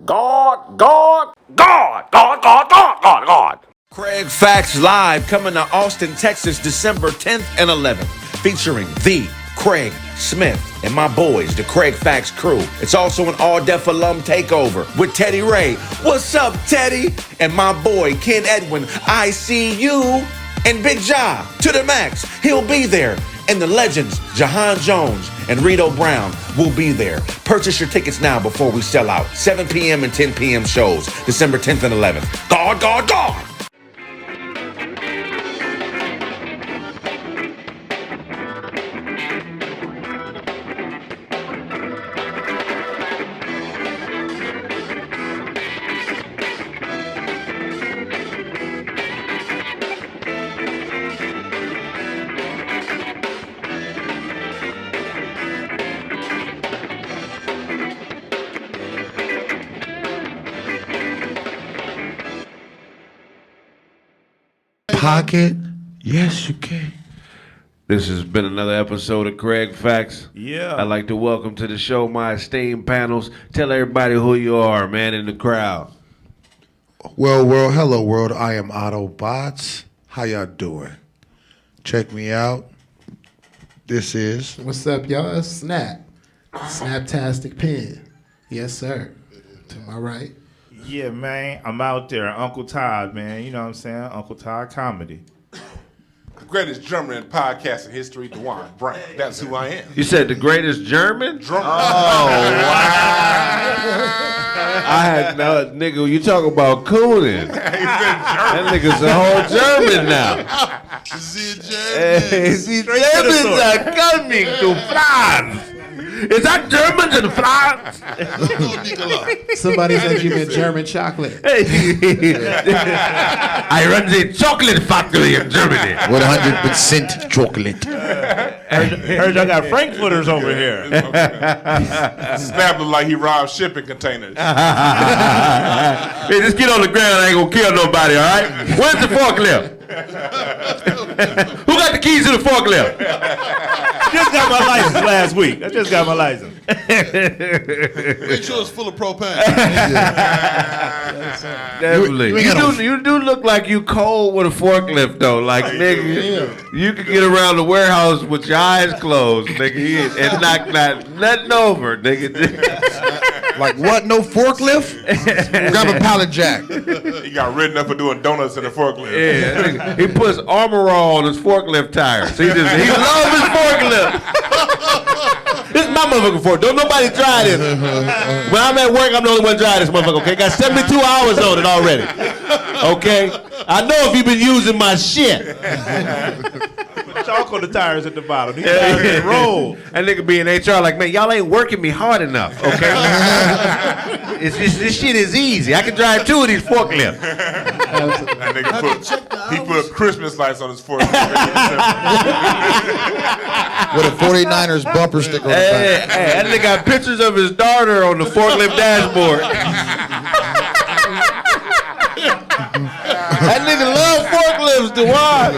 God. Kraig Facts Live coming to Austin, Texas, December 10th and 11th, featuring the Kraig Smith and my boys, the Kraig Facts crew. It's also an all-deaf alum takeover with Teddy Ray. What's up, Teddy? And my boy, Ken Edwin, I see you. And Big Ja, to the max, he'll be there. And the legends, Jahan Jones and Rito Brown, will be there. Purchase your tickets now before we sell out. 7 p.m. and 10 p.m. shows, December 10th and 11th. God. Pocket, yes you can. This has been another episode of Kraig Facts. Yeah. I'd like to welcome to the show my esteemed panels. Tell everybody who you are, man, in the crowd. Well, world, hello world. I am Autobots. How y'all doing? Check me out. This is What's up, y'all? It's Snap. Snaptastic Pen. Yes, sir. To my right. Yeah, man. I'm out there. Uncle Todd, man. You know what I'm saying? Uncle Todd Comedy. The greatest drummer in podcasting history, Dewan Brown. That's who I am. You said the greatest German? Drummer. Oh, wow. I had no, nigga, you talk about cooning. That nigga's a whole German now. The Germans are coming to France. Is that Germans in France? Somebody said you meant German chocolate. I run the chocolate factory in Germany. 100% chocolate. Heard y'all got Frankfurters over here. Snap look like he robbed shipping containers. Hey, just get on the ground. I ain't gonna kill nobody, all right? Where's the forklift? Who got the keys to the forklift? Just got my license last week. I just got my license. Make sure it's full of propane. Definitely. You do look like you cold with a forklift though. Like nigga, you could get around the warehouse with your eyes closed, nigga, and knock nothing over, nigga. Like what? No forklift? Grab a pallet jack. He got written up for doing donuts in the forklift. Yeah, nigga, he puts Armor All on his forklift tires. He loves his forklift. This is my motherfucking fork. Don't nobody try this. When I'm at work, I'm the only one trying this motherfucker, okay? Got 72 hours on it already. Okay? I know if you've been using my shit. Chalk on the tires at the bottom. These tires roll. That nigga be in HR like, man, y'all ain't working me hard enough, okay? This shit is easy. I can drive 2 of these forklifts. That nigga put Christmas lights on his forklift. With a 49ers bumper sticker on the back. Hey, that nigga got pictures of his daughter on the forklift dashboard. That nigga love forklifts, Dewan.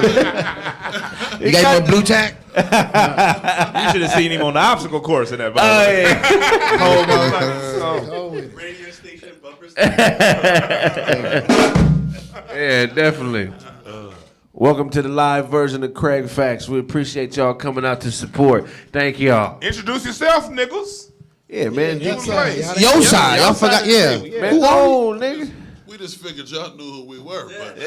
You got your blue tack? You should have seen him on the obstacle course in that video. Radio station, bumper Yeah, definitely. Welcome to the live version of Kraig Facts. We appreciate y'all coming out to support. Thank y'all. Introduce yourself, niggas. Yeah, man. Yo side. Y'all forgot. Yeah. Man, who on, nigga? We just figured y'all knew who we were, but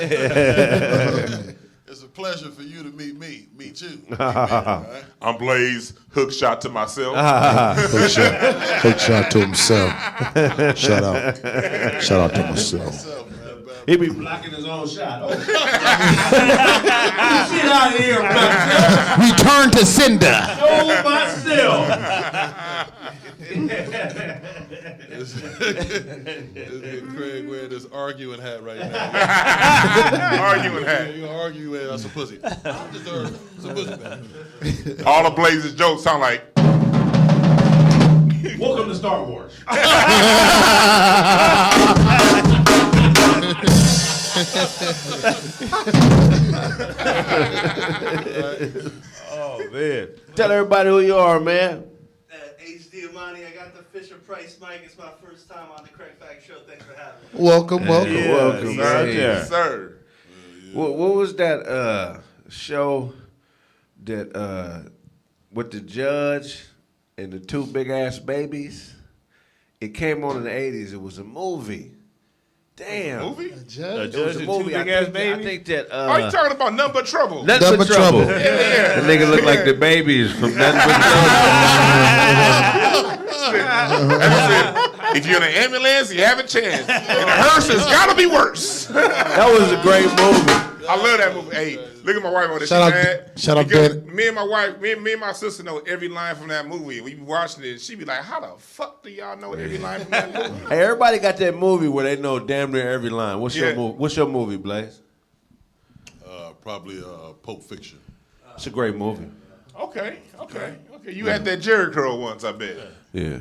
it's a pleasure for you to meet you. Right? I'm Blaze. Hook shot to myself. Hook shot to himself. Shout out to myself. He be blocking his own shot. Get out of here, myself. Return to sender. Show myself. Kraig wearing this arguing hat right now. Arguing hat. You arguing that's a pussy. It's a pussy man. All the Blaze's jokes sound like. Welcome to Star Wars. Oh, man. Tell everybody who you are, man. HD Amani, I got the Fisher-Price Mike. It's my first time on the Kraig Facts show. Thanks for having me. Welcome. Welcome, Sir, man. yes, sir. What was that show that with the judge and the two big ass babies? It came on in the 80s. It was a movie. A Damn. movie? A A judge. judge and two big ass babies. I think that. Are you talking about Nothing But Trouble? Nothing but trouble. Yeah. The nigga look like the babies from Nothing But Trouble. If you're in an ambulance, you have a chance. And the hearse has got to be worse. That was a great movie. I love that movie. Hey, look at my wife on this. Shout She out- mad shout out because Ben. me and my wife, me and my sister know every line from that movie. We be watching it. She be like, "How the fuck do y'all know every line from that movie?" Hey, everybody got that movie where they know damn near every line. What's your Yeah. movie? What's your movie, Blaze? Probably Pulp Fiction. It's a great movie. Okay. You had that Jerry curl once, I bet. Yeah.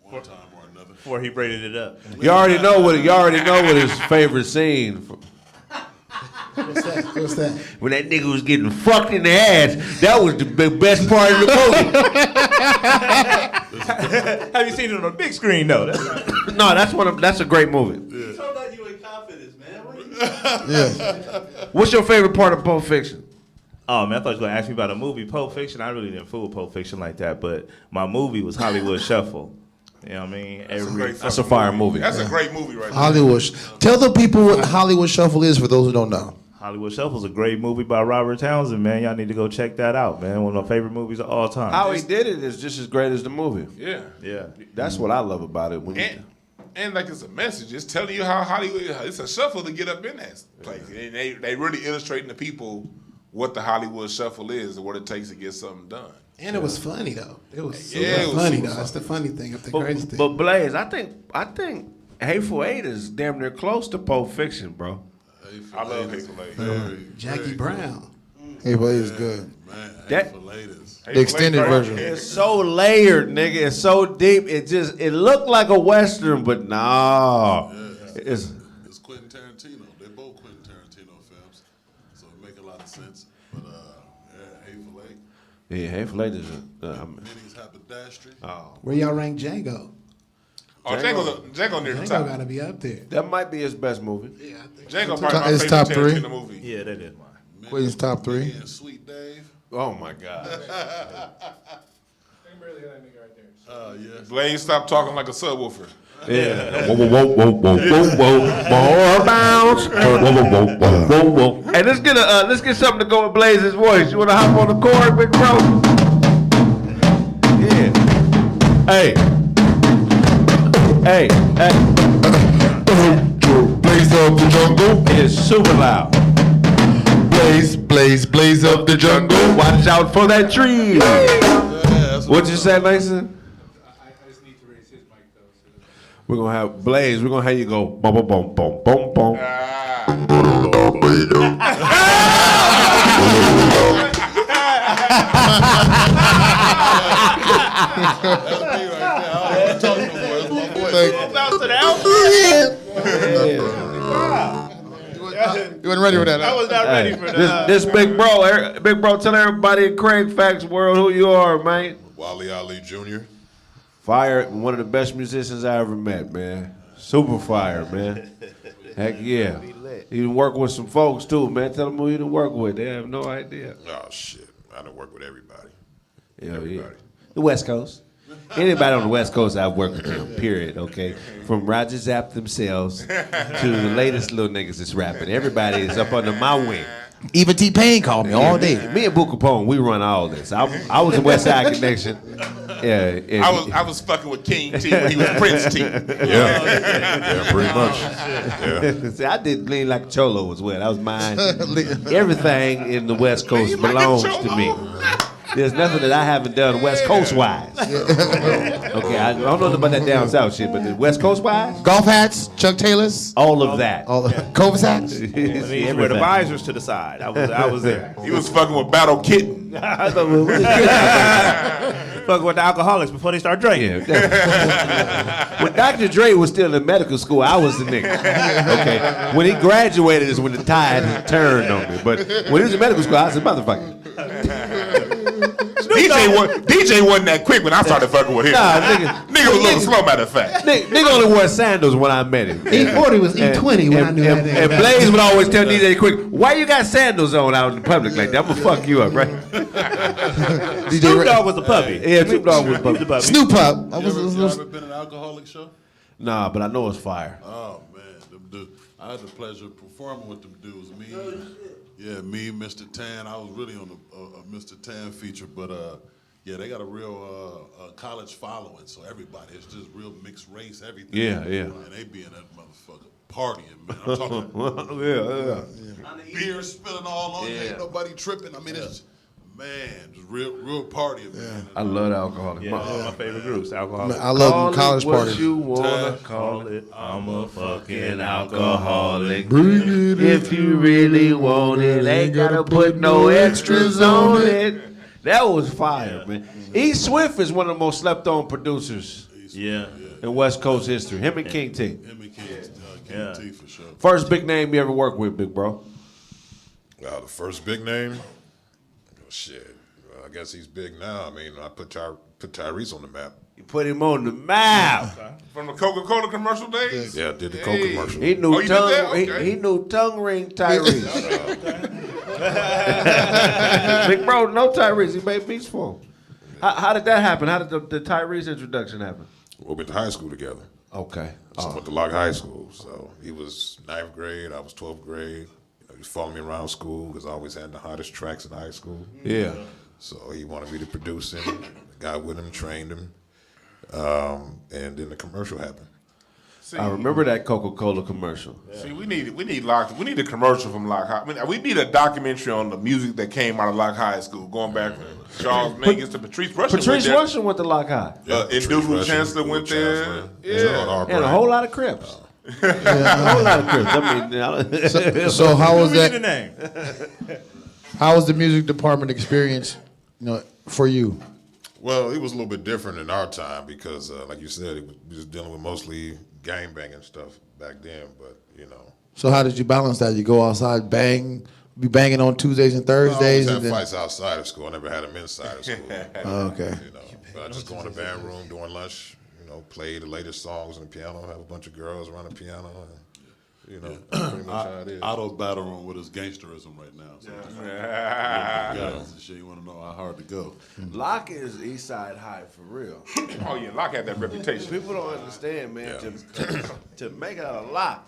One time or another. Before he braided it up. You already know what his favorite scene. What's that? What's that? When that nigga was getting fucked in the ass, that was the best part of the movie. Have you seen it on a big screen though? No, that's a great movie. You told that you in confidence, man. What are you What's your favorite part of Pulp Fiction? Oh man, I thought you was gonna ask me about a movie, Pulp Fiction. I really didn't fool with Pulp Fiction like that, but my movie was Hollywood Shuffle. You know what I mean? That's a fire movie. That's a great movie right there. Hollywood. Tell the people what Hollywood Shuffle is for those who don't know. Hollywood Shuffle's a great movie by Robert Townsend, man. Y'all need to go check that out, man. One of my favorite movies of all time. How he did it is just as great as the movie. Yeah. Yeah. That's what I love about it. When you, And like it's a message. It's telling you how Hollywood. It's a shuffle to get up in that place. And they really illustrating to people what the Hollywood Shuffle is and what it takes to get something done. And it was funny though. It was super Yeah, it was funny super though. That's the funny thing. The but, crazy thing. but Blaze, I think Hateful Eight is damn near close to Pulp Fiction, bro. I love Hateful Eight. Jackie Brown. Hey, but it's good. Man, That- Hateful Eight is. The extended version. It's so layered, nigga. It's so deep. It looked like a Western, but no. It's It's Quentin Tarantino. They're both Quentin Tarantino films, so it make a lot of sense. But Hateful Eight, yeah, Hateful Eight is Minnie's Haberdashery. Where y'all rank Django? Oh, Django near the Django top. gotta be up there. that might be his best movie. Yeah, I think. Django probably my It's favorite top three. Tarantino movie. Yeah, that is mine. Quentin's top three. Minnie and Sweet Dave. Oh my God. Yes. Blaze, stop talking like a subwoofer. Yeah. Whoa, whoa, whoa, whoa, whoa, whoa, whoa. More bounce. Whoa, whoa, whoa, whoa, whoa, whoa. Hey, let's get something to go with Blaze's voice. You wanna hop on the chord, big bro? Yeah. Hey. Hey. Blaze up the jungle. It's super loud. Blaze up the jungle. Watch out for that tree. What'd you say, Mason? We're gonna have Blaze. We're gonna have you go boom, boom, boom, boom, boom, boom. You wasn't ready for that. I was not ready for that. This big bro, tell everybody in Kraig Facts world who you are, man. Wally Ali Jr. Fire, one of the best musicians I ever met, man. Super fire, man. Heck yeah. You done work with some folks too, man. Tell them who you done work with. They have no idea. Oh shit! I done work with everybody. Yeah. The West Coast. Anybody on the West Coast, I've worked with them, period, okay? From Roger Zapp themselves to the latest little niggas that's rapping. Everybody is up under my wing. Even T-Pain called me all day. Me and Boo Capone, we run all this. I was a West Side Connection. Yeah. I was fucking with King T when he was Prince T. Yeah, pretty much. See, I did Lean Like a Cholo as well. That was mine. Everything in the West Coast belongs to me. There's nothing that I haven't done West Coast wise. Okay, I don't know about that down south shit, but the West Coast wise, Golf hats, Chuck Taylors, all of that. all Cobus hats. I mean, you wear the visors to the side. I was there. He was fucking with Battle Kitten. Fucking with the alcoholics before they start drinking. Yeah. When Dr. Dre was still in medical school, I was the nigga. Okay. When he graduated is when the tide turned on me. But when he was in medical school, I was a motherfucker. He DJ wasn't that quick when I started fucking with him. Nah, nigga was a little slow, matter of fact. Nigga only wore sandals when I met him. E40 was E20 when I knew that. And Blaze would always tell DJ Quick, why you got sandals on out in the public like that? I'm gonna fuck you up, right? Snoop Dogg was the puppy. Yeah, Snoop Dogg was the puppy. Snoop Pop. You ever been an alcoholic show? Nah, but I know it's fire. Oh man, them dudes. I had the pleasure of performing with them dudes. Me, Mr. Tan. I was really on a Mr. Tan feature, but yeah, they got a real college following. So everybody, it's just real mixed race, everything. Yeah. And they be in that motherfucker partying, man. I'm talking beer spilling all on you. Ain't nobody tripping. I mean, it's just real partying, man. I love alcoholic. Yeah, my favorite groups, alcoholic. I love college what parties. you wanna call it. I'm a fucking alcoholic. Bring it If you really want it, ain't gotta put no extras on it. That was fire, man. E. Swift is one of the most slept-on producers Yeah. in West Coast history. Him and King T. Him and King Yeah. T for sure. First big name you ever worked with, big bro. The first big name? Shit. I guess he's big now. I mean, I put Tyrese on the map. You put him on the map. From the Coca-Cola commercial days? Yeah, I did the Coke commercial. He knew you did that? tongue. Okay. He knew tongue ring Tyrese. Big bro, no Tyrese. He made beats for him. How did that happen? How did the Tyrese introduction happen? We went to high school together. Okay. So I went to Locke High School. So he was 9th grade, I was 12th grade. He was following me around school because I always had the hottest tracks in high school. Yeah. So he wanted me to produce him. Got with him, trained him. And then the commercial happened. See, I remember that Coca-Cola commercial. See, we need a commercial from Locke High. I mean, we need a documentary on the music that came out of Locke High School, going back from Charles Mingus to Patrice Rushen. Patrice Rushen went to Lock High. Indubible Chancellor went there. Yeah. And a whole lot of Crips. A whole lot of Crips. I mean, So how was The that? name. How was the music department experience, for you? Well, it was a little bit different in our time because, like you said, we was dealing with mostly gang banging stuff back then. But So how did you balance that? You go outside, be banging on Tuesdays and I Thursdays, always and had then fights outside of school. I never had them inside of school. okay. But I just go in the band room during lunch. Play the latest songs on the piano. Have a bunch of girls around the piano. And, pretty much how it is. Otto's battle room with his gangsterism right now. So girls and shit, you want to know how hard to go. Lock is East Side High for real. Oh yeah, Locke had that reputation. People don't understand, man. To make it out of Lock.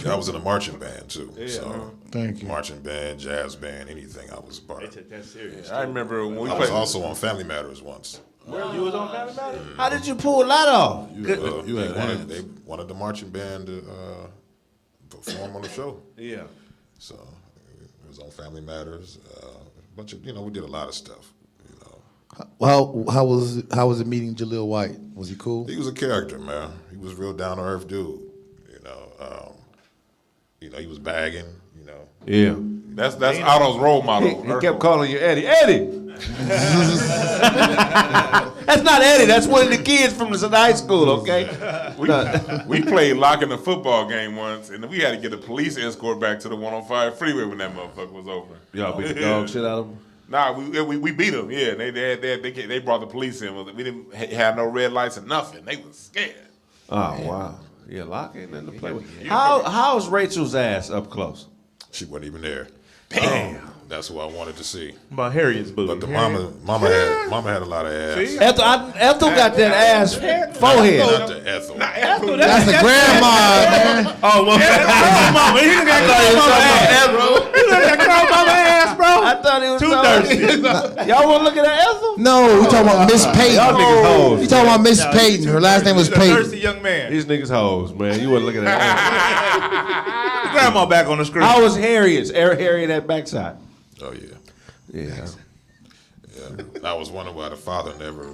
I was in a marching band too. So Thank you. marching band, jazz band, anything I was a part of. Take that serious. I remember when we I was played. also on Family Matters once. You was on Family Matters? How did you pull that off? They wanted the marching band to perform on the show. Yeah. So it was on Family Matters. A bunch of, we did a lot of stuff. How was it meeting Jaleel White? Was he cool? He was a character, man. He was a real down to earth dude. He was bagging. Yeah. That's Otto's role model. He kept calling you Eddie. Eddie! That's not Eddie. That's one of the kids from the high school, okay? We played Locke in a football game once, and we had to get a police escort back to the 105 freeway when that motherfucker was over. Y'all beat the dog shit out of him? Nah, we beat them. Yeah, they brought the police in. We didn't have no red lights or nothing. They was scared. Oh, wow. Yeah, Locke ain't nothing to play with. How's Rachel's ass up close? She wasn't even there. Damn. That's who I wanted to see. About Harriet's booty. But the mama had a lot of ass. See? Ethel got that ass forehead. Not the Ethel. That's the grandma, man. Oh, well, mama. He done got grandmama ass, bro. I thought he was Too thirsty. Y'all want to look at that Ethel? No, we talking about Miss Payton. Y'all niggas hoes. You talking about Miss Payton? Her last name was He's a thirsty Payton. young man. These niggas hoes, man. You wasn't looking at that. Grandma back on the screen. How was Harriet's? Harriet that backside? Oh yeah. Yeah. I was wondering why the father never,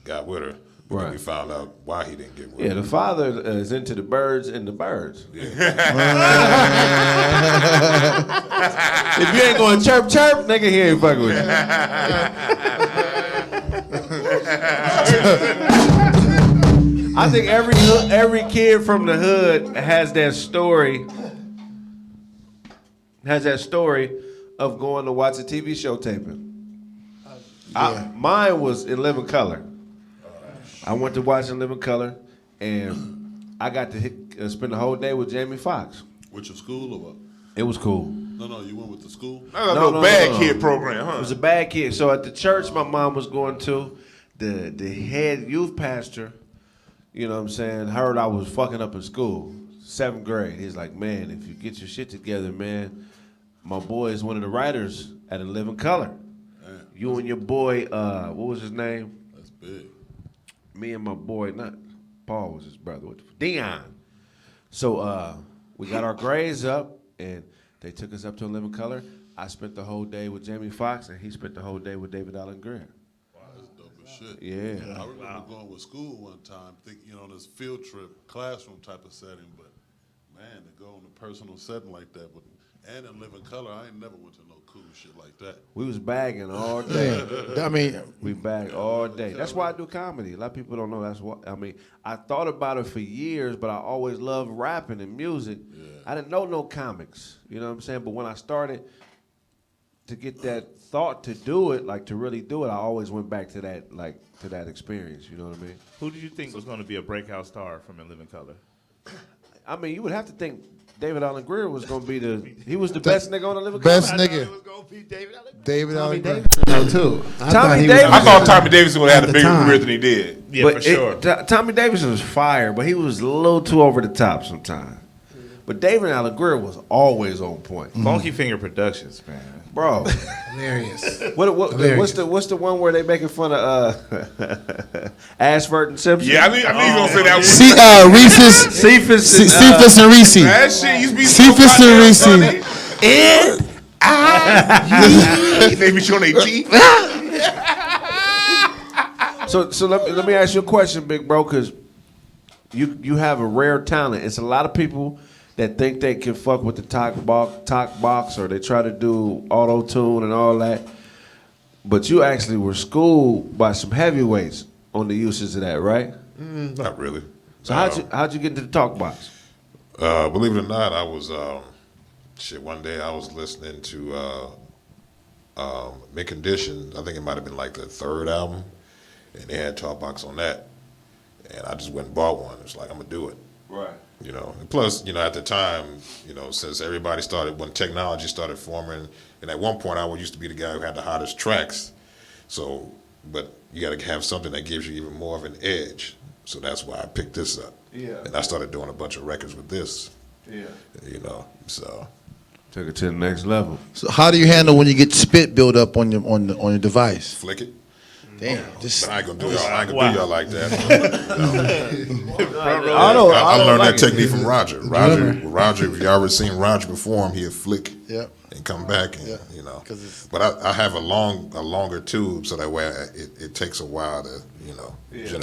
got with her. But then Right. we found out why he didn't get with Yeah, her. the father is into the birds and the birds. If you ain't going chirp chirp, nigga, he ain't fucking with you. I think every kid from the hood has that story. Has that story of going to watch a TV show taping. Mine was in living color. I went to watch in living color, and I got to spend the whole day with Jamie Foxx. With your school or what? It was cool. No, you went with the school? No, bad kid program, huh? It was a bad kid. So at the church my mom was going to, the head youth pastor, you know what I'm saying, heard I was fucking up in school, 7th grade. He's like, man, if you get your shit together, man, my boy is one of the writers at A Living Color. Man, you and your boy, what was his name? That's big. Me and my boy, not Paul was his brother, Dion. So we got our grades up, and they took us up to A Living Color. I spent the whole day with Jamie Foxx, and he spent the whole day with David Allen Greer. Wow, that's dope as shit. Yeah. I remember going with school one time, on this field trip, classroom type of setting, but man, to go in a personal setting like that, and in living color, I ain't never went to no cool shit like that. We was bagging all day. I mean, we bagged all day. That's why I do comedy. A lot of people don't know that's what. I mean, I thought about it for years, but I always loved rapping and music. Yeah. I didn't know no comics. You know what I'm saying? But when I started to get that thought to do it, like to really do it, I always went back to that experience. You know what I mean? Who did you think was going to be a breakout star from In Living Color? I mean, you would have to think David Allen Greer was going to be he was the best nigga on The Living Best Color. nigga. David Allen Greer. No, too. I thought Tommy Davidson would have had a bigger career than he did. Yeah, for sure. Tommy Davidson was fire, but he was a little too over the top sometimes. But David Allen Greer was always on point. Funky Finger Productions, man. Bro. Hilarious. What's the one where they making fun of Ashford and Simpson? Yeah, I knew you gonna say that one. Reese's. Cephas and Reese. That shit used to be Cephas and Reese. They be showing their teeth. So let me ask you a question, big bro, because you have a rare talent. It's a lot of people that think they can fuck with the talk box, or they try to do auto-tune and all that. But you actually were schooled by some heavyweights on the uses of that, right? Not really. So how'd you get into the talk box? Believe it or not, I was one day I was listening to Mint Condition. I think it might have been like the 3rd album, and they had talk box on that. And I just went and bought one. It's like, I'm gonna do it. Right. And plus, at the time, since everybody when technology started forming, and at one point I used to be the guy who had the hottest tracks. So, but you got to have something that gives you even more of an edge. So that's why I picked this up. Yeah. And I started doing a bunch of records with this. Yeah. So. Took it to the next level. So how do you handle when you get spit build up on your device? Flick it. Damn, but I ain't gonna do y'all like that. I learned that technique from Roger. Roger, if you ever seen Roger perform, he'd flick and come back, and But I have a longer tube, so that way it takes a while to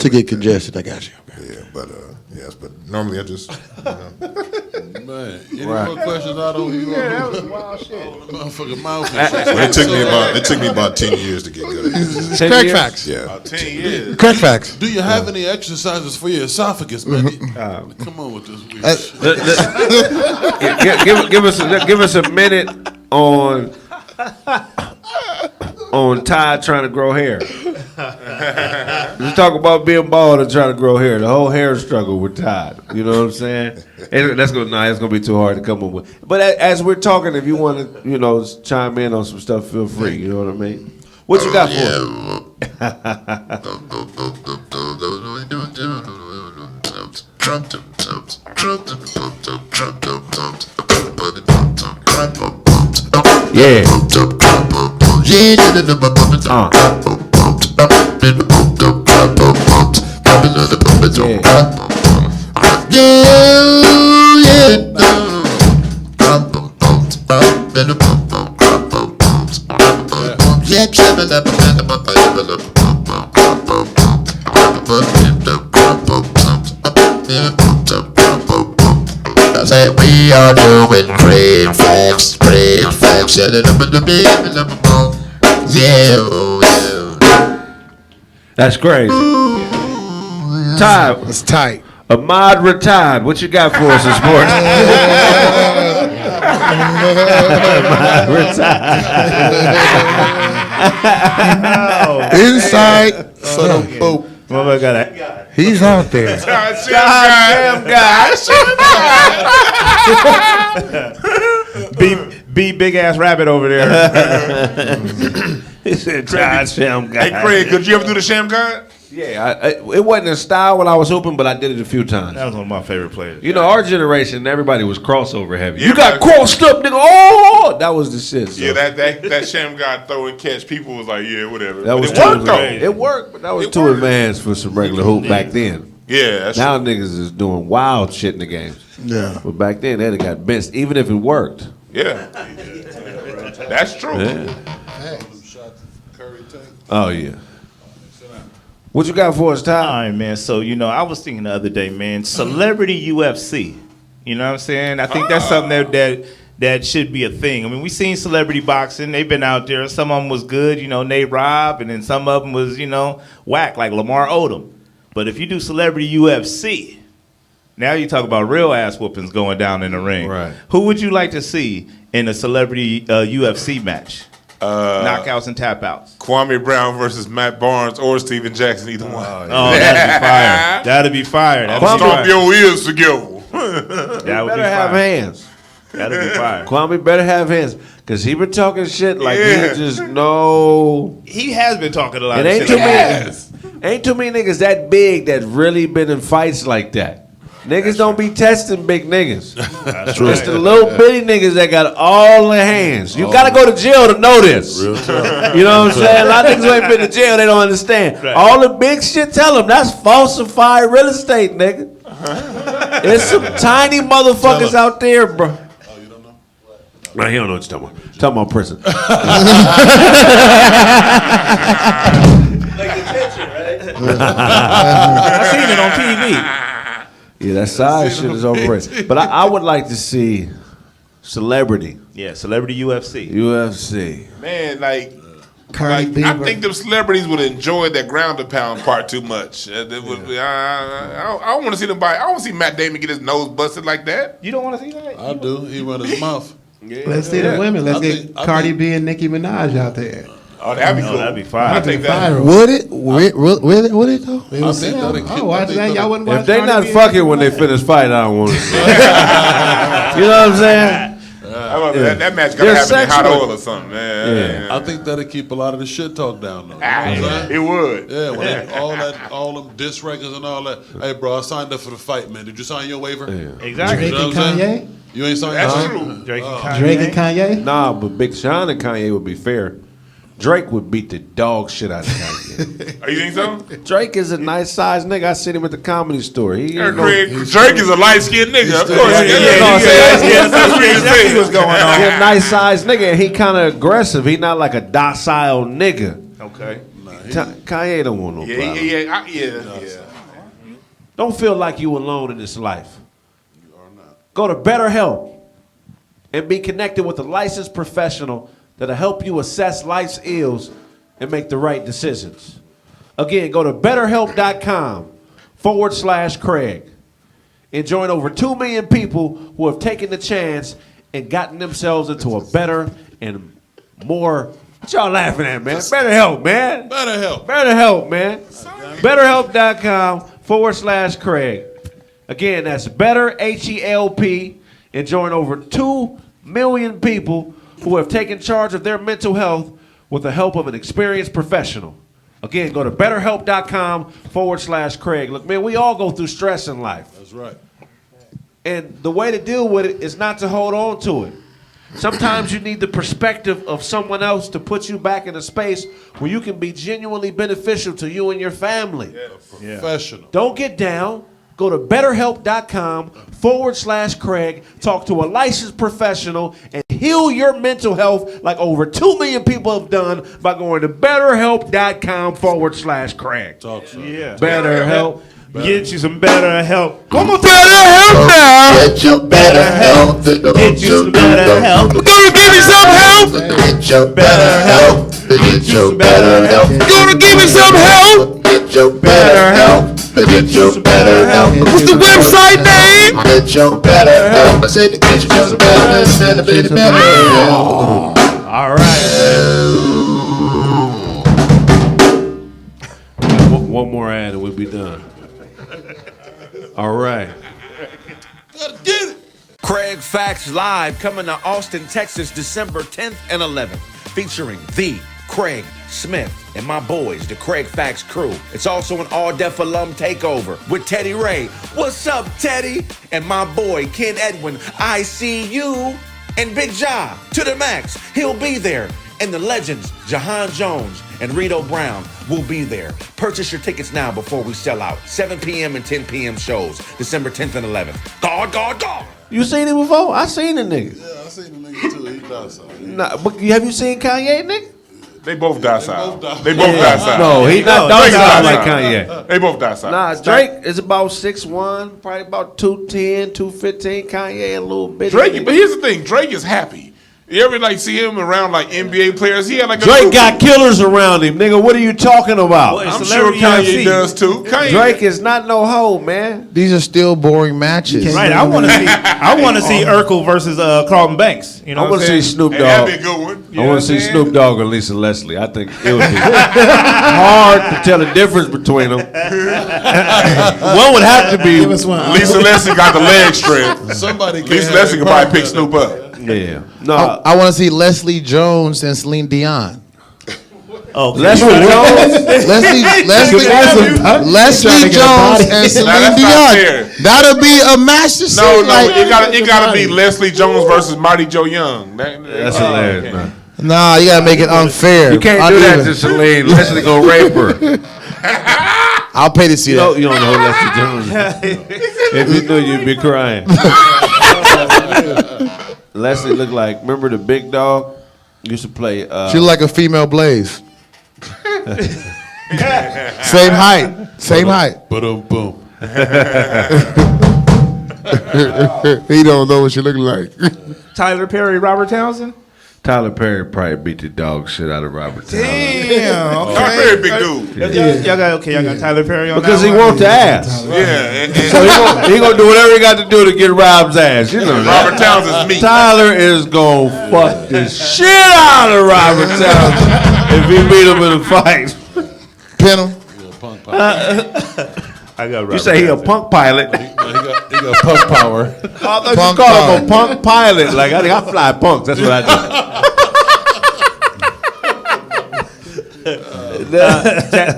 get congested. I got you. Yeah, but but normally I just. Man, any more questions out on you? Yeah, that was wild shit. Motherfucking mouth. It took me about 10 years to get good at this. Kraig Facts. Yeah. About 10 years. Kraig Facts. Do you have any exercises for your esophagus, man? Come on with this weird shit. Give us a minute on Ty trying to grow hair. Let's talk about being bald and trying to grow hair. The whole hair struggle with Ty. You know what I'm saying? It's gonna be too hard to come up with. But as we're talking, if you want to, chime in on some stuff, feel free. You know what I mean? What you got for Yeah. I say we are doing Kraig Facts, Kraig Facts. Yeah. That's crazy. Ty. It's tight. Ahmad retired. What you got for us in sports? Inside. Motherfucker got that. He's out there. Goddamn guy. B big ass rabbit over there. He said, "John Sham guy." Hey, Kraig, could you ever do the sham guard? Yeah, it wasn't in style when I was hooping, but I did it a few times. That was one of my favorite players. You know, our generation, everybody was crossover heavy. Yeah, You got man. crossed up, nigga. Oh, that was the shit. So. Yeah, that sham guard throw and catch. People was like, yeah, whatever. That But was it too worked though. advanced. It worked, but that was It too worked. advanced for some regular hoop back then. Yeah, that's Now niggas is doing wild shit in the games. Yeah. But back then, they'd have got benched, even if it worked. yeah. That's true. Yeah. Oh, yeah. What you got for us, Ty? All right, man. So, you know, I was thinking the other day, man, celebrity UFC. You know what I'm saying? I think that's something that should be a thing. I mean, we seen celebrity boxing. They've been out there. Some of them was good, you know, Nate Robb, and then some of them was, you know, whack, like Lamar Odom. But if you do celebrity UFC, now you talk about real ass whoopings going down in the ring. Right. Who would you like to see in a celebrity UFC match? Knockouts and tap outs. Kwame Brown versus Matt Barnes or Steven Jackson, either one. Oh, that'd be fire. That'd be fire. That'd be Stomp fire. your ears together. That would be Better have fire. hands. That'd be fire. Kwame better have hands. Because he been talking shit like Yeah. he just know. He has been talking a lot It of ain't shit. too many. Ain't too many niggas that big that really been in fights like that. Niggas don't be testing big niggas. That's It's the right. little bitty niggas that got all the hands. You gotta go to jail to know this. Real talk. You know what I'm saying? A lot of niggas who ain't been to jail, they don't understand. Right. All the big shit, tell them that's falsified real estate, nigga. There's some tiny motherfuckers out there, bro. Oh, you don't know? No, he don't know what you're talking about. Talking about prison. I seen it on TV. Yeah, that size shit is overrated. But I would like to see celebrity Yeah, celebrity UFC. UFC. Man, like Cardi B. I think them celebrities would enjoy that ground and pound part too much. They would be, I don't want to see them buy. I don't want to see Matt Damon get his nose busted like that. You don't want to see that? I do. He run his mouth. Let's see the women. Let's I get think- I Cardi think- B and Nicki Minaj out there. Oh, that'd be cool. That'd be fire. I think that. Viral. Would it? Would it though? They was think saying, that'll keep- oh, watch I think that. Y'all that'll- wouldn't watch If they Cardi not B and fucking Nicki when they Minaj? finish fighting, I don't want to see it. You know what I'm saying? That match gotta They're happen in hot sexual. oil or something, man. I think that'll keep a lot of the shit talk down, though. You know Ah, what I'm saying? it would. Yeah, when all them diss records and all that. Hey, bro, I signed up for the fight, man. Did you sign your waiver? Exactly. You know Drake what and I'm saying? Kanye? You ain't signed That's yours? true. Drake and Kanye. Drake and Kanye? Nah, but Big Sean and Kanye would be fair. Drake would beat the dog shit out of Kanye. Oh, you think so? Drake is a nice sized nigga. I seen him at the comedy store. He ain't no- Drake is a light skinned nigga. Of course, That's exactly what's going on. He a nice sized nigga, and he kind of aggressive. He not like a docile nigga. Okay. Kanye don't want no problem. Yeah. Don't feel like you alone in this life. You are not. Go to BetterHelp and be connected with a licensed professional that'll help you assess life's ills and make the right decisions. Again, go to BetterHelp.com/Kraig and join over 2 million people who have taken the chance and gotten themselves into a better and more. What y'all laughing at, man? BetterHelp, man. Better help. BetterHelp, man. BetterHelp.com/Kraig. Again, that's better, HELP, and join over 2 million people who have taken charge of their mental health with the help of an experienced professional. Again, go to betterhelp.com/Kraig. Look, man, we all go through stress in life. That's right. And the way to deal with it is not to hold on to it. Sometimes you need the perspective of someone else to put you back in a space where you can be genuinely beneficial to you and your family. Professional. Don't get down. Go to betterhelp.com/Kraig. Talk to a licensed professional and heal your mental health like over 2 million people have done by going to betterhelp.com/Kraig. Talk so. Yeah. BetterHelp. Get you some better help. Come on, BetterHelp now. Get your better help. Get you some better help. Gonna give you some help. Get your better help. Get your better help. Gonna give you some help. Get your better help. Get you better help. What's the website name? Get you better help. I said to get you better help. All right. One more ad and we'll be done. All right. Kraig Facts Live coming to Austin, Texas, December 10th and 11th, featuring the Kraig Smith and my boys, the Kraig Facts crew. It's also an all-deaf alum takeover with Teddy Ray. What's up, Teddy? And my boy, Ken Edwin. I see you. And Big Ja, to the max. He'll be there. And the legends, Jahan Jones and Rito Brown, will be there. Purchase your tickets now before we sell out. 7 p.m. and 10 p.m. shows, December 10th and 11th. God. You seen him before? I seen the nigga. Yeah, I seen the nigga too. He docile. Nah, but have you seen Kanye, nigga? They both docile. They both docile. No, he not Drake docile like docile. Kanye. They both docile. Nah, Drake is about 6'1", probably about 210, 215. Kanye a little bit. Drake, but here's the thing: Drake is happy. You ever like see him around like NBA players? He had like a Drake group. got killers around him, nigga. What are you talking about? Well, I'm sure Kanye does too. Kanye, Drake is not no hoe, man. These are still boring matches. Right, I want to see. I want to see Urkel versus Carlton Banks. You know, I want to see Snoop Hey, Dogg. that'd be a good one. I want to see Snoop Dogg and Lisa Leslie. I think it would be hard to tell the difference between them. One would have to be. Give us one. Lisa Leslie got the leg strength. Somebody Lisa Leslie could probably pick Snoop up. Yeah. No. I want to see Leslie Jones and Celine Dion. Oh, Leslie Jones. Leslie Jones and Celine that's not Dion. fair. That'll be a master scene. No, like, it gotta be Leslie Jones versus Marty Joe Young. That's hilarious, man. Nah, you gotta make it unfair. You can't do that to Celine. Leslie gonna rape her. I'll pay to see that. You don't know who Leslie Jones is. If you knew, you'd be crying. Leslie looked like, remember the big dog? Used to play. She look like a female Blaze. Same height. Same height. Boom, boom. He don't know what she look like. Tyler Perry, Robert Townsend. Tyler Perry probably beat the dog shit out of Robert Townsend. Damn. Tyler Perry, big dude. Y'all got Tyler Perry on Because that he one? wants the ass. Yeah, and So he gonna do whatever he got to do to get Rob's ass. You know that. Robert Townsend's meat. Tyler is gonna fuck the shit out of Robert Townsend if he beat him in a fight. Pin him. I got Robert You say he a Townsend. punk pilot. He got punk power. I thought you Punk called him power. a punk pilot. Like I fly punks. That's what I do.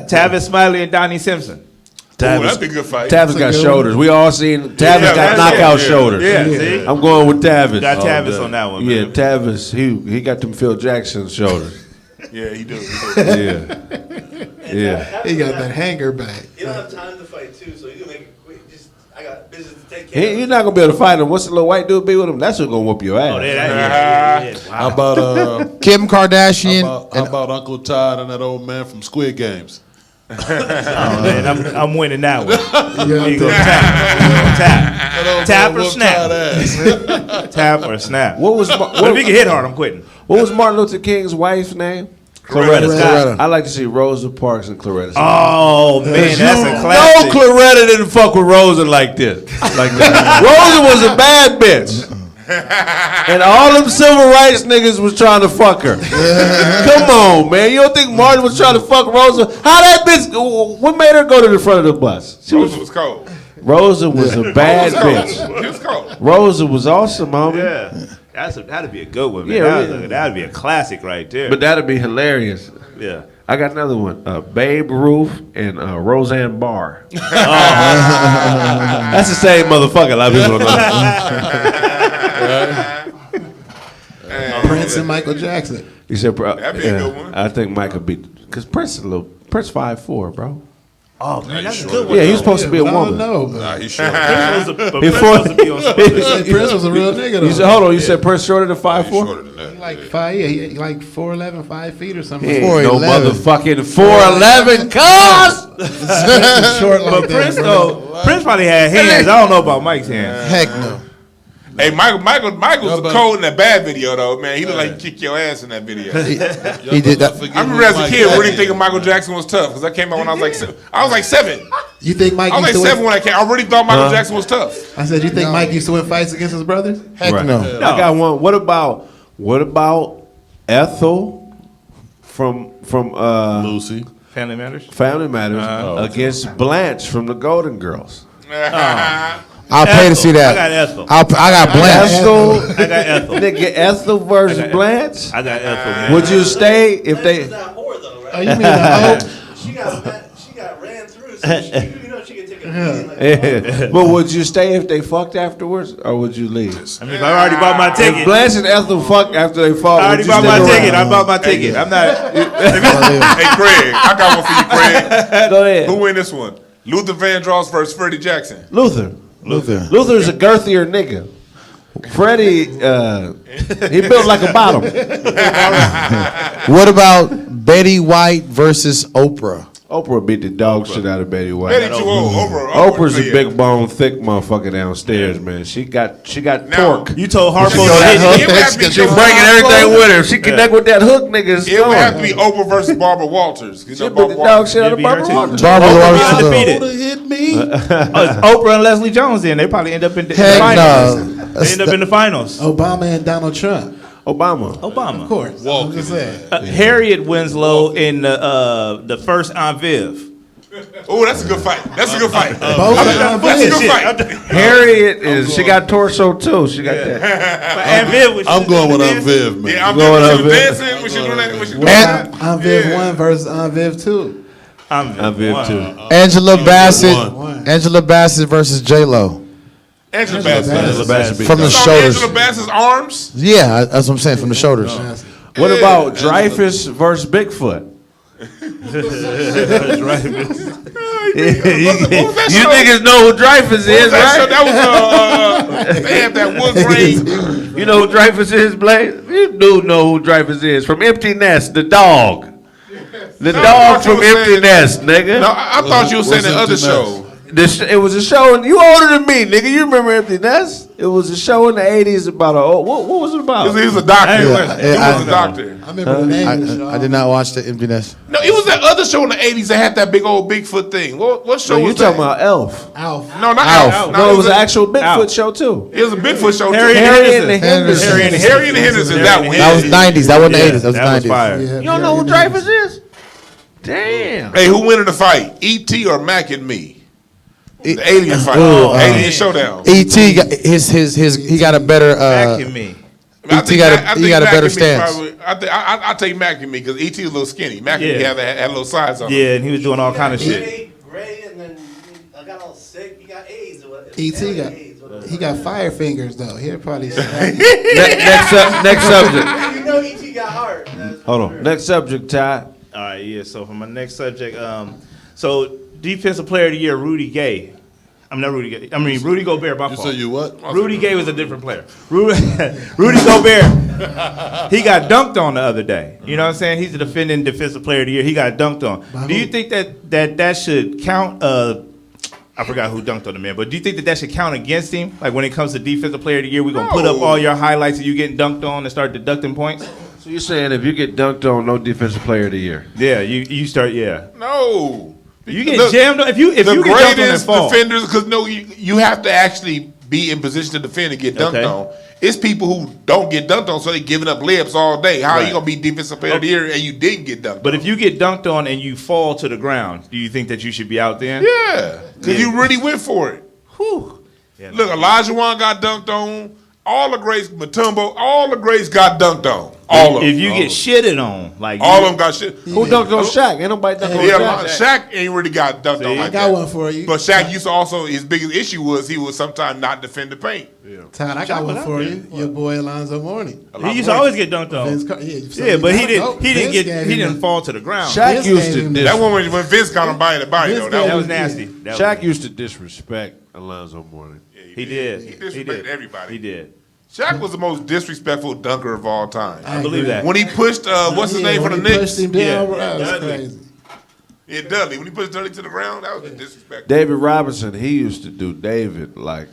Tavis Smiley and Donnie Simpson. Ooh, that'd be a good fight. Tavis got shoulders. We all seen Tavis got knockout shoulders. Yeah, see? I'm going with Tavis. Got Tavis on that one, Yeah, man. Tavis. He got them Phil Jackson shoulders. Yeah, he do. Yeah. Yeah. He got that hanger back. You don't have time to fight too, so you can make it quick. I got business to take care of. You're not gonna be able to fight him. What's the little white dude be with him? That's who's gonna whoop your ass. Oh, yeah. How about Kim Kardashian. how about Uncle Todd and that old man from Squid Games? Oh, man, I'm winning that one. Yeah, You go tap or snap. Tap or snap. What was But if he can hit hard, I'm quitting. what was Martin Luther King's wife's name? Claretta Scott. I like to see Rosa Parks and Claretta Scott. Oh man, that's a No, classic. Claretta didn't fuck with Rosa like this. Like that. Rosa was a bad bitch. And all them civil rights niggas was trying to fuck her. Come on, man. You don't think Martin was trying to fuck Rosa? How that bitch, what made her go to the front of the bus? Rosa was cold. Rosa was a bad bitch. He was cold. Rosa was awesome, homie. Yeah, that'd be a good one, man. Yeah, That'd be a classic right there. But that'd be hilarious. yeah. I got another one. Babe Ruth and Roseanne Barr. That's the same motherfucker. A lot of people don't know. Prince and Michael Jackson. You said, That'd be a good one. I think Michael beat because Prince is a little. Prince 5'4", bro. Oh man, that's a good one. Yeah, he's supposed to be a I woman. don't know. Nah, he sure. Prince was He supposed to be on some other shit. Prince was a real nigga though. You said, hold on. You said Prince shorter than 5'4"? Shorter than that. Like 5, yeah, he like 4'11", 5 feet or something. He ain't no 4'11". motherfucking 4'11", cuz! Short like But that, Prince bro. though, Prince probably had hands. I don't know about Mike's hands. Heck no. Hey, Michael's the cold in that bad video though, man. He looked like he kick your ass in that video. He did that. I remember as a kid really thinking Michael Jackson was tough because that came out when I was like 7. You think Mike I was used like to 7 when I came. I really thought Michael Jackson was tough. I said, you think Mike used to win fights against his brothers? Heck Right. no. I got one. What about Ethel from Lucy. Family Matters. Family Matters against Blanche from the Golden Girls? I'll pay to see that. I got Ethel. I got Blanche. Ethel, I got Ethel. nigga, Ethel versus Blanche. I got Ethel. Man. Would you stay if That's they? not whore though, right? Oh, you mean the hoe? She got ran through, so she can take a beating like But would you stay if they fucked afterwards, or would you leave? I mean, if I already bought my If ticket. Blanche and Ethel fucked after they fought, I already would you bought my stick ticket. around? I bought my ticket. I'm not. Hey, Craig, I got one for you, Craig. Go ahead. Who win this one? Luther Vandross versus Freddie Jackson. Luther's a girthier nigga. Freddie, he built like a bottom. What about Betty White versus Oprah? Oprah beat the dog shit out of Betty White. Betty too old. Oprah's a yeah. big bone, thick motherfucker downstairs, man. She got Now, torque. You told Harpo It would have to to be She bringing everything with her. If she connect with that hook, nigga, it's It would have to going. be Oprah versus Barbara Walters. You She know, beat Barbara the dog shit out Yeah, of beat her Barbara too. Walters. Barbara Oprah Walters be is undefeated. good. Hit me. Oprah and Leslie Jones. Then they probably end up in the Heck finals. no. They end up in the finals. Obama and Donald Trump. Obama. Obama. Of course. I'm just saying. Harriet Winslow in the first Aunt Viv. Oh, that's a good fight. That's a good fight. Both of them That's a good Shit. fight. Harriet is. She got torso too. She got that. But Aunt Viv was. I'm going with Aunt Viv, man. Yeah, I'm Going going up to there. dancing when she doing that. When she doing And- that. Aunt Viv 1 versus Aunt Viv 2. Aunt Viv too. Angela Bassett. One. Angela Bassett versus J Lo. Angela Bassett. Bassett. From the Saw shoulders. Angela Bassett's arms. Yeah, that's what I'm saying. From the shoulders. What about Dreyfus versus Bigfoot? You niggas know who Dreyfus is, That, right? that was they had that wood grain. You know who Dreyfus is, Blake? You do know who Dreyfus is. From Empty Nest, the dog. The No, I dog thought you from were Empty saying- Nest, nigga. No, I thought you were saying the What's other Empty show. It was a show, and you older than me, nigga. You remember Empty Nest? It was a show in the 80s about what was it about? He was a doctor. He Yeah, was a doctor. I remember the name of the show. I did not watch the Empty Nest. No, it was that other show in the 80s that had that big old Bigfoot thing. What show So you was talking that? about Elf? Alf. No, not Alf. Alf. No, it was an actual Bigfoot Alf. show too. It was a Bigfoot show. Harry too. and Harry and the Henderson. Henderson. Harry and the Henderson. That one. That was 90s. That wasn't the 80s. That was That was 90s. fire. Yeah, You don't know who Dreyfus is? Damn. Hey, who winning the fight? E.T. or Mac and Me? The alien fight. Alien showdown. E.T. got he got a better Back in me. I E.T. think got Mac- I he think got a Mac better and Me stance. probably- I take Mac and Me because E.T. is a little skinny. Mac and Me Yeah. had a little size on him. Yeah, and he was doing all kind of shit. Gray, and then I got all sick. You got AIDS or what? E.T. got AIDS, whatever. he got fire fingers though. He'll probably Next subject. You know E.T. got heart. That's Hold for on. Next subject, Ty. All right, yeah. So for my next subject, so defensive player of the year, Rudy Gay. I'm not Rudy Gay. I mean Rudy Gobert. My You fault. say you what? Rudy Gay was a different player. Rudy Gobert. He got dunked on the other day. You know what I'm saying? He's the defending defensive player of the year. He got dunked on. Do you think that should count? I forgot who dunked on the man, but do you think that should count against him? Like when it comes to defensive player of the year, we're gonna put up all your highlights of you getting dunked on and start deducting points? So you're saying if you get dunked on, no defensive player of the year? Yeah, you start. Yeah, No. you get jammed on if you The get dunked on and greatest fall. defenders, because you have to actually be in position to defend and get dunked Okay. on. It's people who don't get dunked on, so they giving up layups all day. How are Right. you gonna be defensive player of the year and you didn't get dunked? But on? if you get dunked on and you fall to the ground, do you think that you should be out there? yeah, because you really went for it. Whew. Yeah, Look, Elijah Wan got dunked on. All the greats, Matumbo, all the greats got dunked on. All of them. If you get shitted on, like all of them got shit. Who dunked on Shaq? Ain't nobody dunked on Yeah, Shaq. Shaq ain't really got dunked on I like got that. one for you. But Shaq used to also, his biggest issue was he would sometimes not defend the paint. Todd, I got one for you. Your boy Alonzo Mourning. he used to always get dunked on. Yeah, but he didn't fall to the ground. Shaq Vince used gave to him dis- That one when Vince got him body to body, Vince though. gave That was him- nasty. That was Shaq nasty. used to disrespect Alonzo Mourning. He did. He disrespected everybody. He did. Shaq was the most disrespectful dunker of all time. I believe that. When he pushed, what's his name for the Knicks? Pushed him down, Yeah. that was Dudley. crazy. Yeah, Dudley. When he pushed Dudley to the ground, that was disrespectful. David Robinson, he used to do David like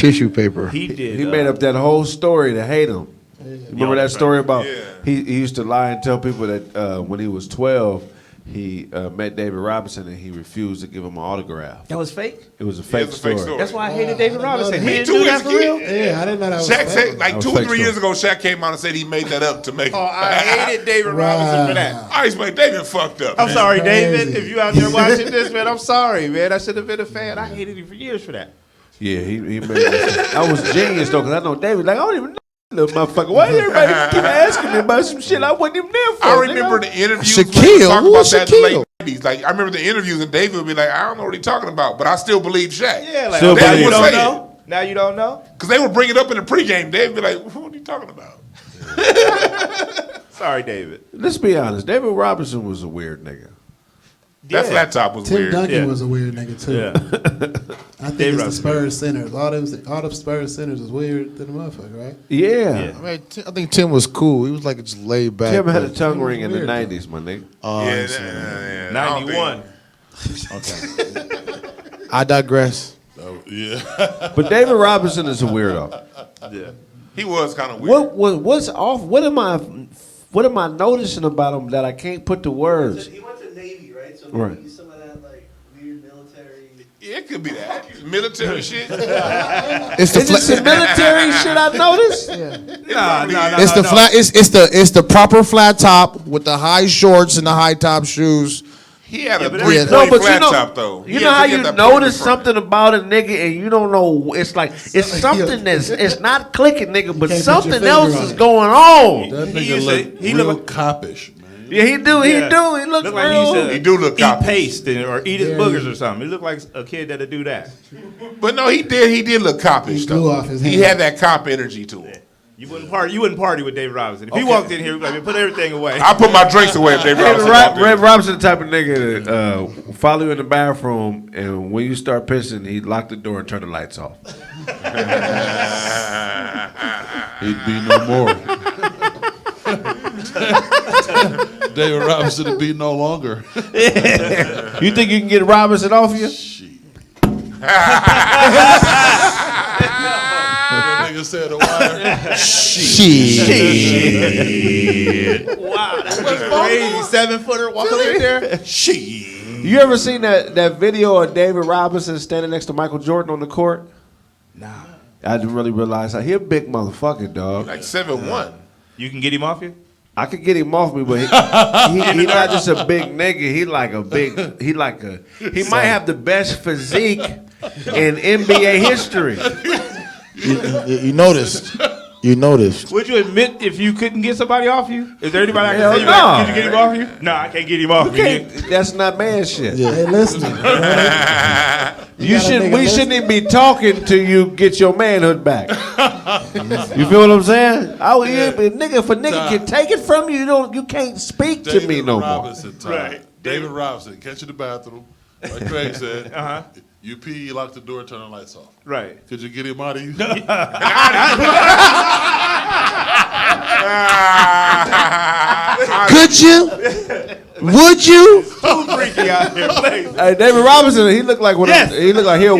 tissue paper. He did. He made up that whole story to hate him. Remember that story about he used to lie and tell people that when he was 12, he met David Robinson and he refused to give him an autograph. That was fake? It was a fake story. That's why I hated David Robinson. He Me didn't too, do that as for a real? kid. Yeah, I didn't know that was Shaq fake. said, like That was 2 or fake 3 years story. ago, Shaq came out and said he made that up to make. I hated David Robinson for that. I used to make David fucked up. I'm man. sorry, Crazy. David. If you out there watching this, man, I'm sorry, man. I should have been a fan. I hated him for years for that. Yeah, he made that. That was genius though, because I know David. Like I don't even know little motherfucker. Why everybody keep asking me about some shit I wasn't even there for? I remember the interviews. when Shaquille? we talk Who about was that in the late Shaquille? 90s. Like I remember the interviews, and David would be like, "I don't know what he's talking about," but I still believe Shaq. Yeah, like Still now believe you it. don't know. Now you don't know. Because they would bring it up in the pregame. David would be like, "What are you talking about?" Sorry, David. Let's be honest. David Robinson was a weird nigga. That flat top was Tim weird. Duncan Yeah. was a weird nigga too. Yeah. I think David it's the Spurs centers. All the Spurs centers was weird than the motherfucker, right? Yeah. I mean, I think Tim was cool. He was like just laid back. Tim had a but- tongue ring in the Weird, 90s, my nigga. Yeah. I don't think- 91. I digress. Yeah. But David Robinson is a weirdo. Yeah. He was kind of weird. What's off? What am I noticing about him that I can't put to words? He went to Navy, right? So Right. maybe some of that like weird military. Yeah, it could be that military shit. It's the Is it some military shit I noticed? No. It's the flat. It's the proper flat top with the high shorts and the high top shoes. He had a but three that's- point No, but flat you know, top though. you He know had how to get you that point in notice front. something about a nigga and you don't know. It's like it's something that's it's not clicking, nigga, but can't put your something finger else on is it. going on. That He nigga used to- look he real look- coppish, man. Yeah, he do. He do. He looks Look like he used real. to He do look eat copy. paste or eat his boogers or something. He looked like a kid that'd do that. But no, he did look copish He blew though. off his He hand. had that cop energy to him. You wouldn't party with David Robinson. If he walked in here, he'd be like, put everything away. I put my drinks away if they David Robinson the type of nigga that follow you in the bathroom, and when you start pissing, he'd lock the door and turn the lights off. He'd be no more. David Robinson would be no longer. You think you can get Robinson off you? That nigga said the wire. Wow, that's crazy. 7-footer walking in there. You ever seen that video of David Robinson standing next to Michael Jordan on the court? Nah. I didn't really realize how he a big motherfucker, dog. Like 7'1". You can get him off you? I could get him off me, but he not just a big nigga. He might have the best physique in NBA history. You noticed. You noticed. Would you admit if you couldn't get somebody off you? Is there anybody I can Hell say, no. like, could you get him off you? No, I can't get him off you. That's not man shit. Hey, listen. You gotta should. make We a shouldn't even be talking till you get your manhood back. You feel what I'm saying? If a nigga can take it from you, you can't speak to me no more. Robinson time. David Robinson, catch you in the bathroom. Like Craig said, you pee, you lock the door, turn the lights off. Right. Could you get him out of you? Could you? Would you? Too freaky out here, please. Hey, David Robinson, he look like he look like he'll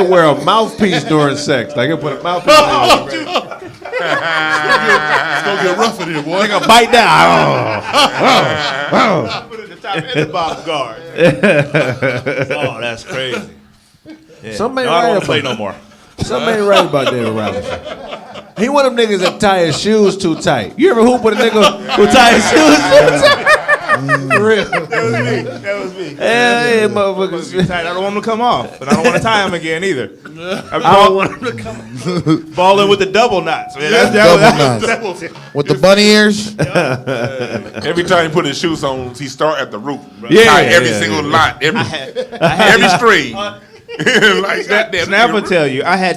wear a mouthpiece during sex. Like he'll put a mouthpiece in. It's gonna get rough in here, boy. Like a bite down. Put it at the top and the bottom guard. Oh, that's crazy. Yeah. Somebody No, I don't right want to play about no more. Something ain't right about David Robinson. He one of them niggas that tie his shoes too tight. You ever hoop with a nigga who tie his shoes too tight? For real. That was me. Hey, motherfuckers. I don't want him to come off, but I don't want to tie him again either. I don't want him to come balling with the double knots. Man. Double knots. With the bunny ears? Every time he put his shoes on, he start at the root. Yeah, Tie every yeah, single yeah. knot, every string. Like goddamn. Snap will tell you, I had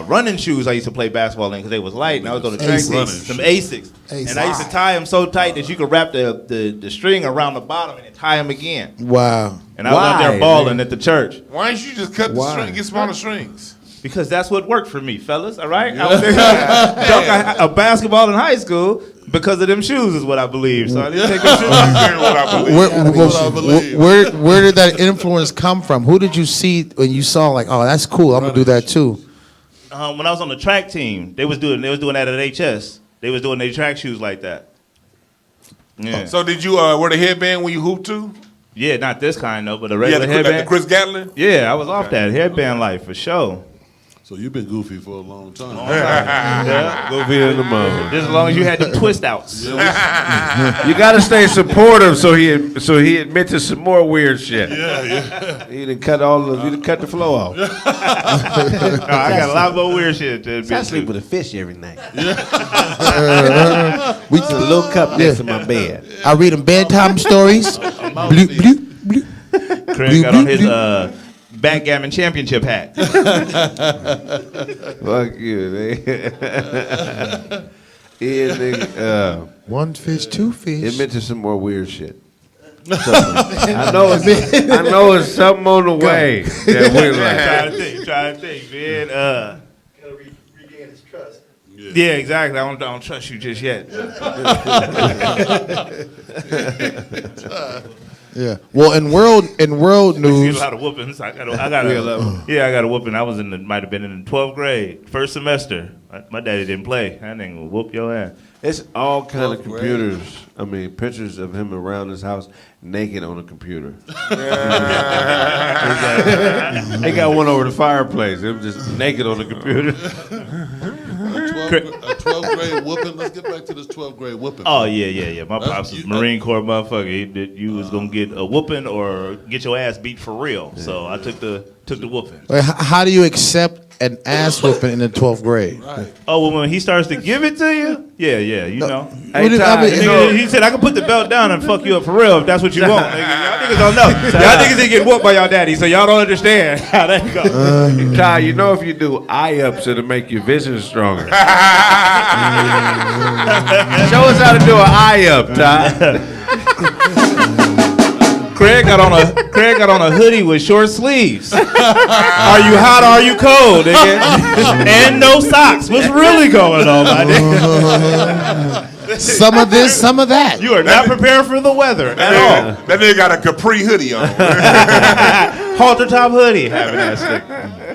running shoes I used to play basketball in because they was light, and I was going to track these, some Asics. And I used to tie them so tight that you could wrap the string around the bottom and then tie them again. Wow. And I was out there balling at the church. Why don't you just cut the string, get smaller strings? Because that's what worked for me, fellas. All right, I was able to dunk a basketball in high school because of them shoes, is what I believe. So I didn't take them shoes. What I believe. Where did that influence come from? Who did you see when you saw like, oh, that's cool, I'm gonna do that too? When I was on the track team, they was doing that at HS. They was doing their track shoes like that. Yeah. So did you wear the headband when you hooped too? Yeah, not this kind though, but a regular Like headband. the Chris Gatlin? Yeah, I was off that headband life for sure. So you've been goofy for a long time. Yeah. Goofy in the mother. Just as long as you had the twist outs. You gotta stay supportive so he admit to some more weird shit. Yeah. He done cut the flow off. I got a lot more weird shit to admit I sleep to. with a fish every night. We a little cup next to my bed. I read them bedtime stories. Bloop, bloop, bloop. Craig got on his backgammon championship hat. Fuck you, man. Yeah, nigga. One fish, two fish. It meant to some more weird shit. I know it's something on the way. That we're like. Trying to think, man. Gotta regain his trust. Yeah, exactly. I don't trust you just yet. Yeah. Well, in world Get news, a lot of whoopings. I got a whooping. I was might have been in the 12th grade, first semester. My daddy didn't play. I ain't gonna whoop your ass. It's all kind of computers. I mean, pictures of him around his house naked on a computer. They got one over the fireplace. Him just naked on the computer. A 12th grade whooping. Let's get back to this 12th grade whooping. Oh yeah. My pops was Marine Corps motherfucker. You was gonna get a whooping or get your ass beat for real. So I took the whooping. how do you accept an ass whooping in the 12th grade? Right. Oh, well, when he starts to give it to you, yeah, you know. Hey, Ty, He said, I can put the belt down and fuck you up for real if that's what you want. Nigga. Y'all niggas don't know. Y'all niggas didn't get whooped by y'all daddy, so y'all don't understand how that goes. Ty, you know if you do eye-ups, it'll make your vision stronger. Show us how to do an eye-up, Ty. Kraig got on a hoodie with short sleeves. Are you hot or are you cold, nigga? And no socks. What's really going on, my nigga? Some of this, some of that. You are not prepared for the weather at all. That nigga got a capri hoodie on. Halter top hoodie. Having that stick.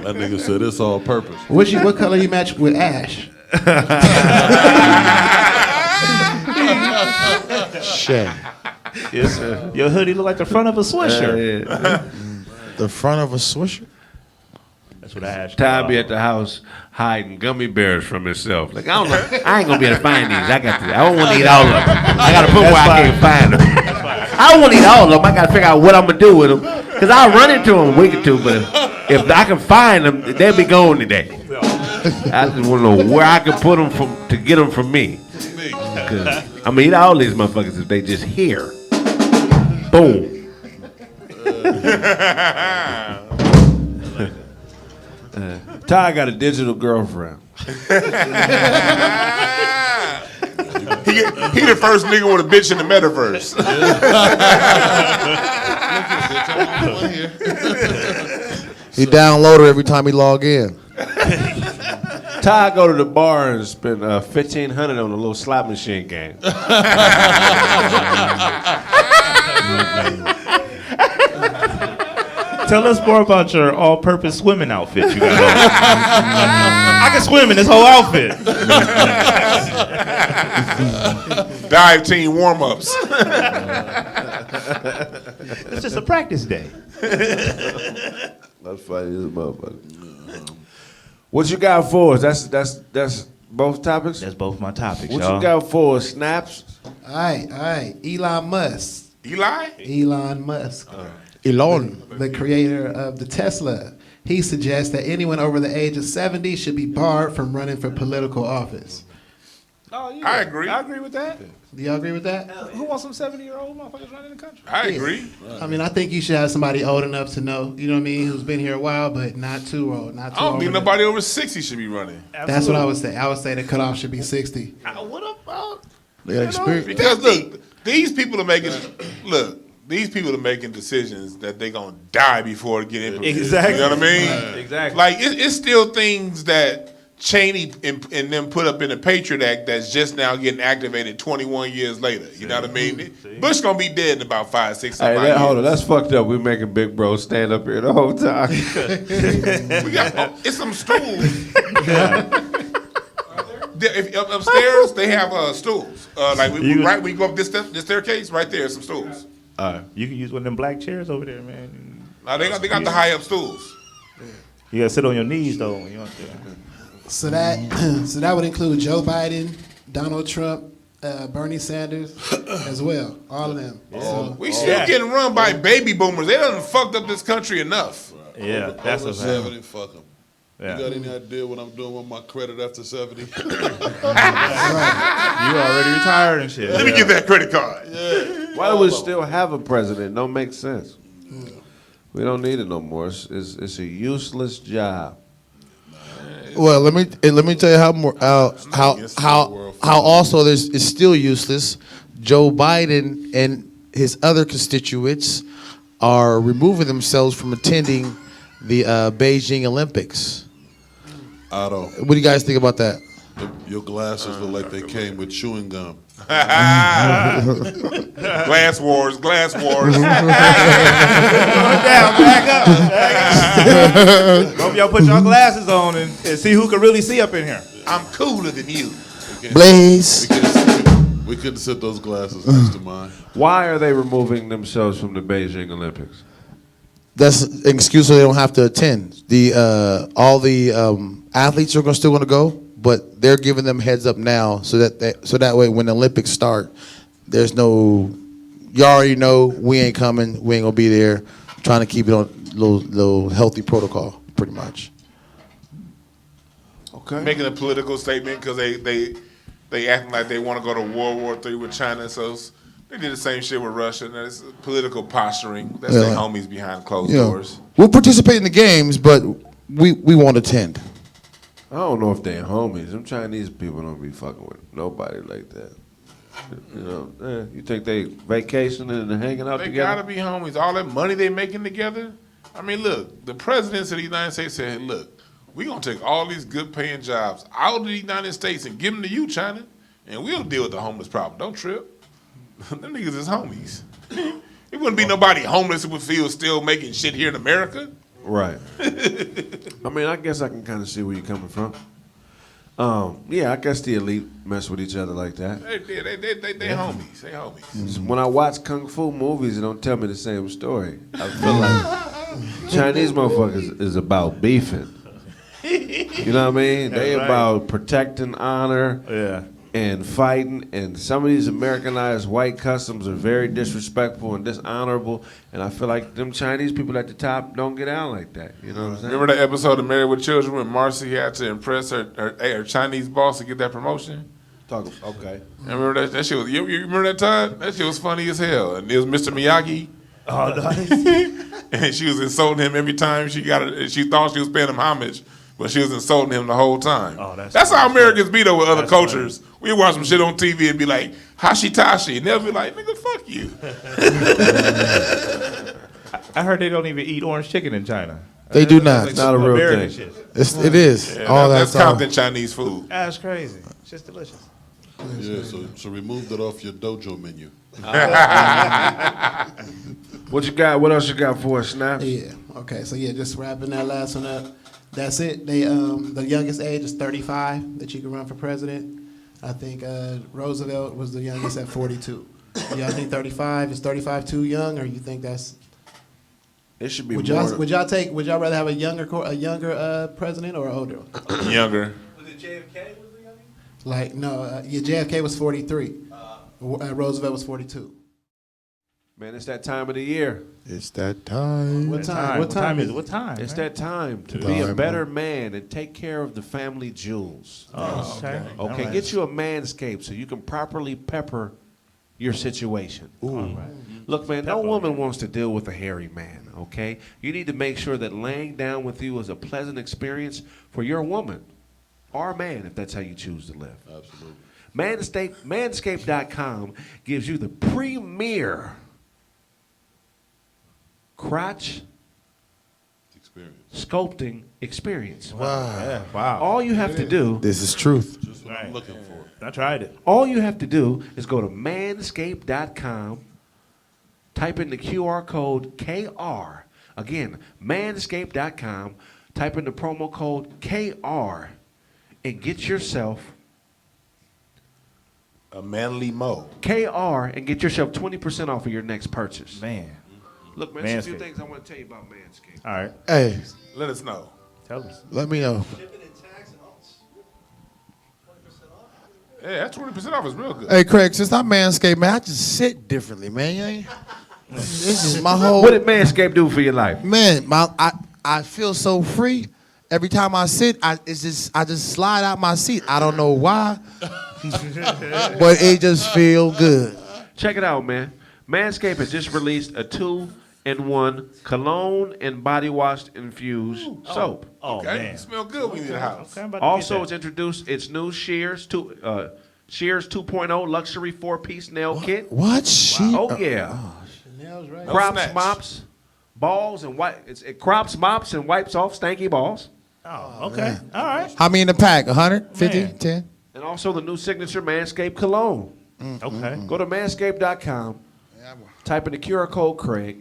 That nigga said it's all purpose. What color you match with Ash? Shit. Yes, your hoodie look like the front of a sweatshirt. The front of a swisher? That's what I asked. Ty be at the house hiding gummy bears from himself. Like, I don't know. I ain't gonna be able to find these. I don't want to eat all of them. I gotta put where I can't find them. I don't want to eat all of them. I gotta figure out what I'm gonna do with them. Cause I'll run into them a week or two, but if I can find them, they'll be gone today. I just want to know where I can put them to get them from me. Cause I'm gonna eat all these motherfuckers if they just here. Boom. Ty got a digital girlfriend. He the first nigga with a bitch in the metaverse. He download her every time he log in. Ty go to the bar and spend $1,500 on a little slot machine game. Tell us more about your all-purpose swimming outfit you got on. I can swim in this whole outfit. Dive team warm-ups. It's just a practice day. That's funny as a motherfucker. What you got for us? That's both topics? That's both my topics, What y'all. you got for us? Snaps? All right. Elon Musk. Elon Musk. Elon. The creator of the Tesla. He suggests that anyone over the age of 70 should be barred from running for political office. Oh, yeah. I agree. I agree with that. Do y'all agree with that? Who wants some 70-year-old motherfuckers running the country? I agree. I mean, I think you should have somebody old enough to know, you know what I mean, who's been here a while, but not too old. Not too I don't old. think nobody over 60 should be running. That's what I would say. I would say the cutoff should be 60. What about? They got experience. Because look, these people are making. Look, these people are making decisions that they're gonna die before it get implemented. Exactly. You know what I mean? Right. Exactly. Like it's still things that Cheney and them put up in the Patriot Act that's just now getting activated 21 years later. You know what I mean? Bush gonna be dead in about 5, 6, 7 years. Hold on, that's fucked up. We're making Big Bro stand up here the whole time. We got it's some stools. Upstairs they have stools. Like we go up this staircase right there. Some stools. You can use one of them black chairs over there, man. They got the high up stools. You gotta sit on your knees though when you're up there. So that would include Joe Biden, Donald Trump, Bernie Sanders, as well. All of them. We still getting run by baby boomers. They done fucked up this country enough. Yeah, that's over a 70. Fuck them. Yeah. You got any idea what I'm doing with my credit after 70? You already retired and shit. Let me get that credit card. Why do we still have a president? Don't make sense. We don't need it no more. It's a useless job. Well, let me tell you how also it's still useless. Joe Biden and his other constituents are removing themselves from attending the Beijing Olympics. Otto, What do you guys think about that? your glasses look like they came with chewing gum. Glass wars. Down, back up. Hope y'all put your glasses on and see who can really see up in here. I'm cooler than you. Blaze. We couldn't sit those glasses next to mine. Why are they removing themselves from the Beijing Olympics? That's an excuse so they don't have to attend. All the athletes are still going to go, but they're giving them heads up now so that way when the Olympics start, there's no. You already know we ain't coming. We ain't gonna be there. Trying to keep it on little healthy protocol, pretty much. Okay. Making a political statement because they acting like they want to go to World War III with China. So they did the same shit with Russia. And it's political posturing. That's their homies behind closed doors. We'll participate in the games, but we won't attend. I don't know if they're homies. Them Chinese people don't be fucking with nobody like that. You know, you think they vacationing and hanging out They together? gotta be homies. All that money they making together. I mean, look, the presidents of the United States said, look, we're going to take all these good paying jobs out of the United States and give them to you, China, and we'll deal with the homeless problem. Don't trip. Them niggas is homies. It wouldn't be nobody homeless who would feel still making shit here in America. Right. I mean, I guess I can kind of see where you're coming from. Yeah, I guess the elite mess with each other like that. They homies. They homies. When I watch kung fu movies, it don't tell me the same story. I feel like Chinese motherfuckers is about beefing. You know what I mean? They about protecting honor and fighting. And some of these Americanized white customs are very disrespectful and dishonorable. And I feel like them Chinese people at the top don't get out like that. You know what I'm saying? Remember that episode of Married with Children when Marcy had to impress her Chinese boss to get that promotion? Okay. Remember that shit was, you remember that time? That shit was funny as hell. And it was Mr. Miyagi. Oh, nice. And she was insulting him every time she thought she was paying him homage, but she was insulting him the whole time. Oh, that's how Americans be though with other cultures. Funny. We watch some shit on TV and be like, Hashi Tashi, and they'll be like, nigga, fuck you. I heard they don't even eat orange chicken in China. They do not. It's not a real American thing. Shit. It is. Yeah, all that's that Compton Chinese food. That's crazy. It's just delicious. Yeah, so remove that off your dojo menu. What you got? What else you got for us, Snaps? Yeah. Okay. So yeah, just wrapping that last one up. That's it. They the youngest age is 35 that you can run for president. I think Roosevelt was the youngest at 42. Y'all think 35 is 35 too young, or you think that's? It should be Would more. y'all rather have a younger president or older? Younger. Was it JFK was the youngest? Like no, JFK was 43. Roosevelt was 42. Man, it's that time of the year. It's that time. What time? What time is it? What time? It's that time to be a better man and take care of the family jewels. Oh, okay. Okay, Right. get you a Manscaped so you can properly pepper your situation. Right. Look, man, no woman wants to deal with a hairy man, okay? You need to make sure that laying down with you is a pleasant experience for your woman or man, if that's how you choose to live. Absolutely. Manscaped.com gives you the premier crotch Experience. sculpting experience. Yeah, wow. All you have to do, This is truth. That's what I'm looking for. I tried it. all you have to do is go to manscaped.com, type in the QR code KR. Again, manscaped.com, type in the promo code KR, and get yourself A manly mo. KR and get yourself 20% off of your next purchase. Man. Look, man, there's a few Manscaped. things I want to tell you about Manscaped. All right. Hey, Let us know. Tell us. let me know. Shipping and tax and all. 20% off. Yeah, that 20% off is real good. Hey, Craig, since I'm Manscaped, man, I just sit differently, man. You ain't- This is my whole. What did Manscaped do for your life? Man, I feel so free. Every time I sit, I just slide out my seat. I don't know why, but it just feel good. Check it out, man. Manscaped has just released a 2-in-1 cologne and body wash infused soap. Oh, Okay, man. you smell good when you in the house. Okay, I'm about to Also, get it's introduced its new Shears 2.0 luxury 4-piece nail kit. What? She? Oh yeah, Chanel's right. No crops, snatch. mops, balls, and it crops, mops, and wipes off stanky balls. Oh, okay. All right. How many in the pack? 100? 50? Man. 10? And also the new signature Manscaped cologne. Okay. Go to manscaped.com, type in the QR code Kraig,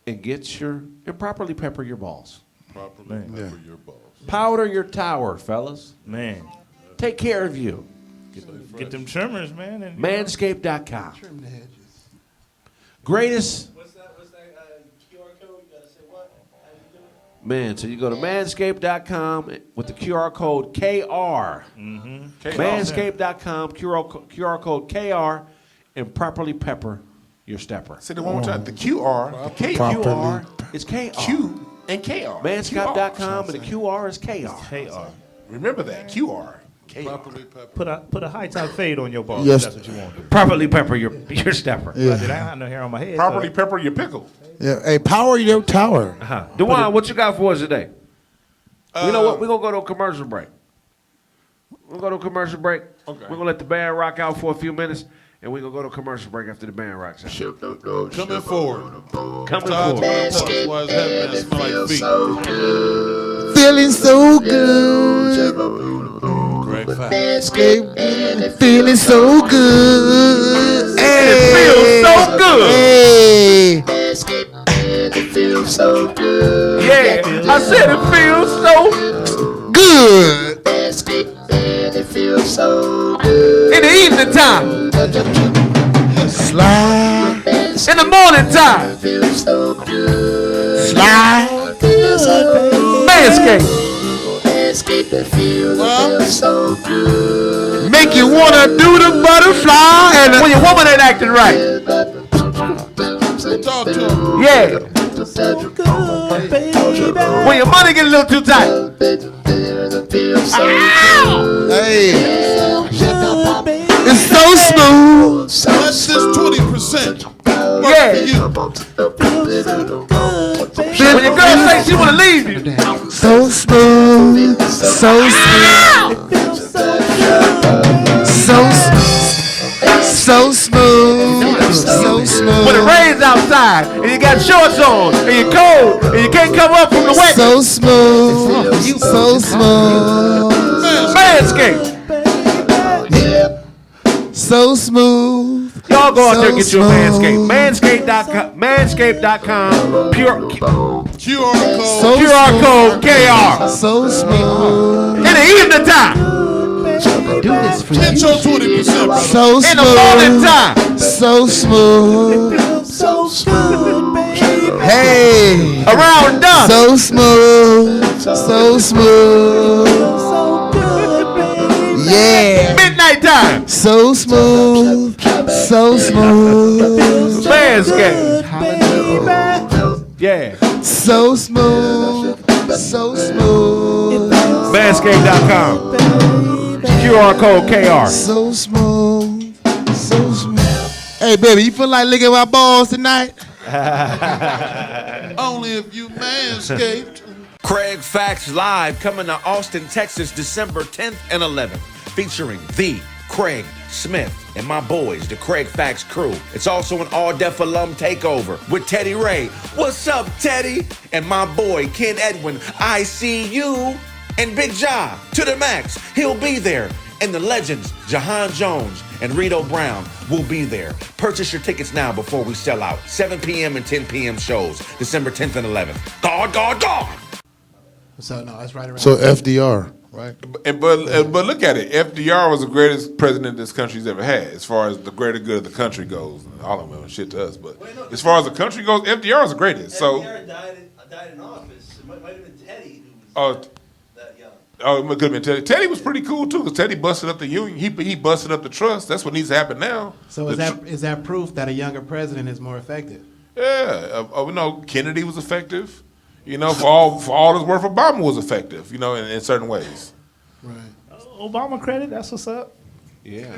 and properly pepper your balls. Properly pepper your balls. Powder your tower, fellas. Man. Take care of you. Get them trimmers, man. And, Manscaped.com. Trim the hedges. Greatest. What's that QR code? You gotta say what? How do you do it? Man, so you go to manscaped.com with the QR code KR. Manscaped.com, QR code KR, and properly pepper your stepper. Say the one more time. The QR, the K, QR is KR. Q, and KR. Manscaped.com and the QR is KR. KR. Remember that. QR. KR. Properly pepper. Put a high top fade on your balls. Yes. If that's what you want to do. Properly pepper your stepper. I don't have no hair on my head. Properly so- pepper your pickle. Yeah. Hey, power your tower. DeJuan, what you got for us today? You know what? We're going to go to a commercial break. We'll go to a commercial break. Okay. We're going to let the band rock out for a few minutes, and we're going to go to a commercial break after the band rocks out. Coming forward. Coming Todd forward. Butterflies headband smell like feet. Feeling so good. Kraig Facts. Feeling so good. Hey. It feels so good. Hey. Yeah, I said it feels so Good. in the evening time, Slide. in the morning time. Slide. Manscaped. Make you wanna do the butterfly and When your woman ain't acting right. Talk to him. Yeah. When your money get a little too tight. hey, it's so smooth. That's this 20%. Yeah. You. When your girl say she wanna leave you. So smooth. So smooth. So smooth. So smooth. When it rains outside and you got shorts on and you're cold and you can't come up from the wet. So smooth. So smooth. Manscaped. So smooth. Y'all go out there and get So your Manscaped. smooth. Manscaped.com. Pure QR code. So QR code KR. So smooth. In the evening time. Get your 20%, brother. So In the morning smooth. time. So smooth. Hey. Around dusk. So smooth. So smooth. Yeah. Midnight time. So smooth. So smooth. Manscaped. Yeah. So smooth. So smooth. Manscaped.com. QR code KR. So smooth. So smooth. Hey, baby, you feel like licking my balls tonight? Only if you manscaped. Kraig Facts Live coming to Austin, Texas, December 10th and 11th, featuring the Kraig Kraig Smith, and my boys, the Kraig Facts crew. It's also an all-deaf alum takeover with Teddy Ray. What's up, Teddy? And my boy, Ken Edwin, I see you. And Big Ja, to the max, he'll be there. And the legends, Jahan Jones and Rito Brown, will be there. Purchase your tickets now before we sell out. 7 p.m. and 10 p.m. shows, December 10th and 11th. God. So no, that's right around. So FDR, right? But look at it. FDR was the greatest president this country's ever had, as far as the greater good of the country goes. All of them shit to us, but as far as the country goes, FDR is the greatest. So. FDR died in office. It might have been Teddy who was that young. Oh, it could have been Teddy. Teddy was pretty cool too, because Teddy busted up the union. He busted up the trust. That's what needs to happen now. So is that proof that a younger president is more effective? Yeah, no, Kennedy was effective. You know, for all his work, Obama was effective. You know, in certain ways. Right. Obama credit. That's what's up. Yeah.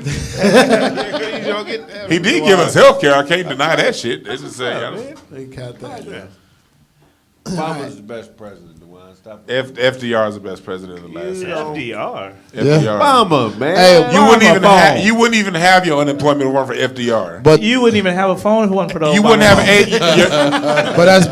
He did give us health care. I can't deny that shit. They just say, They cut that. Yeah. Obama's the best president. Stop. FDR is the best president of the last century. FDR. FDR. Obama, man. Hey, you wouldn't even have your unemployment if it weren't for FDR. But you wouldn't even have a phone if it wasn't for the you Obama wouldn't have phone. but that's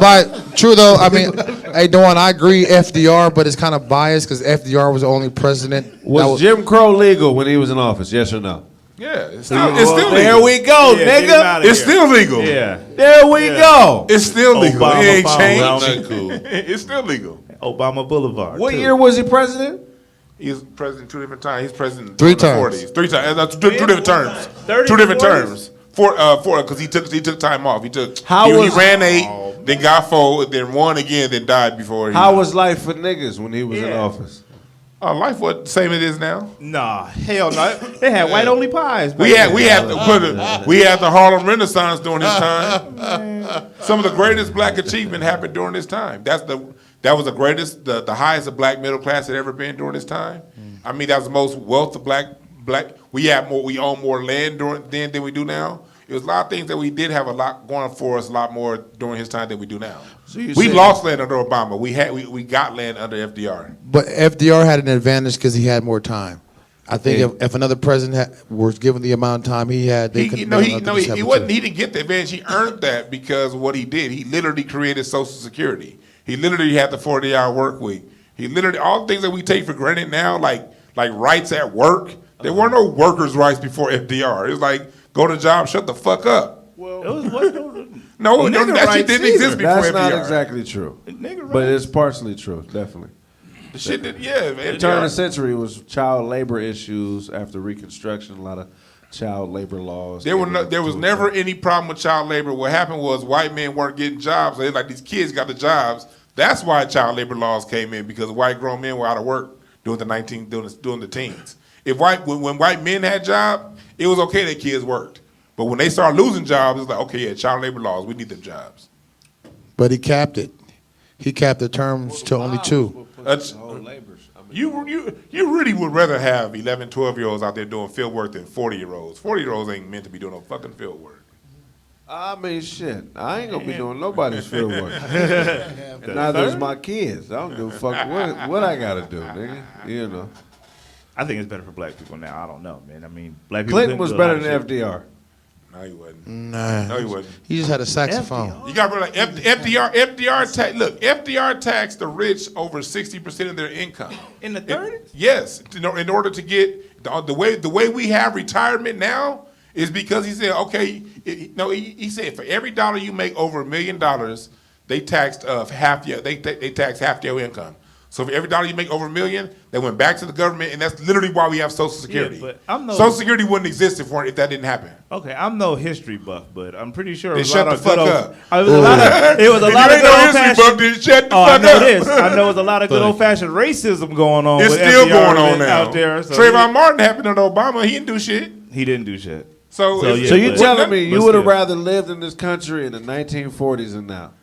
true though. I mean, hey, Dawn, I agree FDR, but it's kind of biased because FDR was the only president. Was Jim Crow legal when he was in office? Yes or no? Yeah, it's still legal. There we go, nigga. It's still legal. Yeah. There we go. It's still legal. Obama It ain't phone. changed. Cool. It's still legal. Obama Boulevard. What too. year was he president? He was president 2 different times. He's president Three in the times. 40s. 3 times. That's two different terms. 30s, 2 different 40s? terms. Four because he took time off. He was- ran 8, then got 4, then won again, then died before he. How was life for niggas when he was in office? life was the same it is now? Nah, hell no. They had white only pies. We had the Harlem Renaissance during this time. Some of the greatest black achievement happened during this time. That was the greatest, the highest the black middle class had ever been during this time. I mean, that was the most wealth of black. We own more land then than we do now. It was a lot of things that we did have a lot going for us, a lot more during his time than we do now. So we lost land under Obama. We got land under FDR. But FDR had an advantage because he had more time. I think if another president was given the amount of time he had, they could. He didn't get the advantage. He earned that because of what he did. He literally created Social Security. He literally had the 40-hour work week. He literally all the things that we take for granted now, like rights at work. There were no workers' rights before FDR. It was like go to job, shut the fuck up. Well, it was no, that shit didn't exist before That's FDR. not exactly true, but it's partially true, definitely. The shit that FDR. Turn of the century was child labor issues after Reconstruction. A lot of child labor laws. There was never any problem with child labor. What happened was white men weren't getting jobs. They like these kids got the jobs. That's why child labor laws came in, because white grown men were out of work during the teens. When white men had jobs, it was okay that kids worked. But when they started losing jobs, it's like, okay, yeah, child labor laws, we need them jobs. But he capped it. He capped the terms to only 2. You really would rather have 11, 12-year-olds out there doing field work than 40-year-olds. 40-year-olds ain't meant to be doing no fucking field work. I mean, shit. I ain't gonna be doing nobody's field work. And neither is my kids. I don't give a fuck what I gotta do, nigga. You know. I think it's better for black people now. I don't know, man. I mean, black people. Clinton was better than FDR. No, he wasn't. Nah. No, he wasn't. He just had a saxophone. You got to realize FDR taxed the rich over 60% of their income. In the 30s? Yes. In order to get the way we have retirement now is because he said, okay, he said for every dollar you make over $1 million, they taxed half half your income. So for every dollar you make over $1 million, they went back to the government, and that's literally why we have Social Security. Yeah, but Social Security wouldn't exist if that didn't happen. Okay, I'm no history buff, but I'm pretty sure Then it was shut the fuck up. It was a lot of good old fashioned. Then shut the fuck I know up. this. I know it was a lot of good old fashioned racism going on. It's with still FDR going on now. out there. So Trayvon Martin happened under Obama. He didn't do shit. He didn't do shit. So you're telling me you would have still. rather lived in this country in the 1940s than now?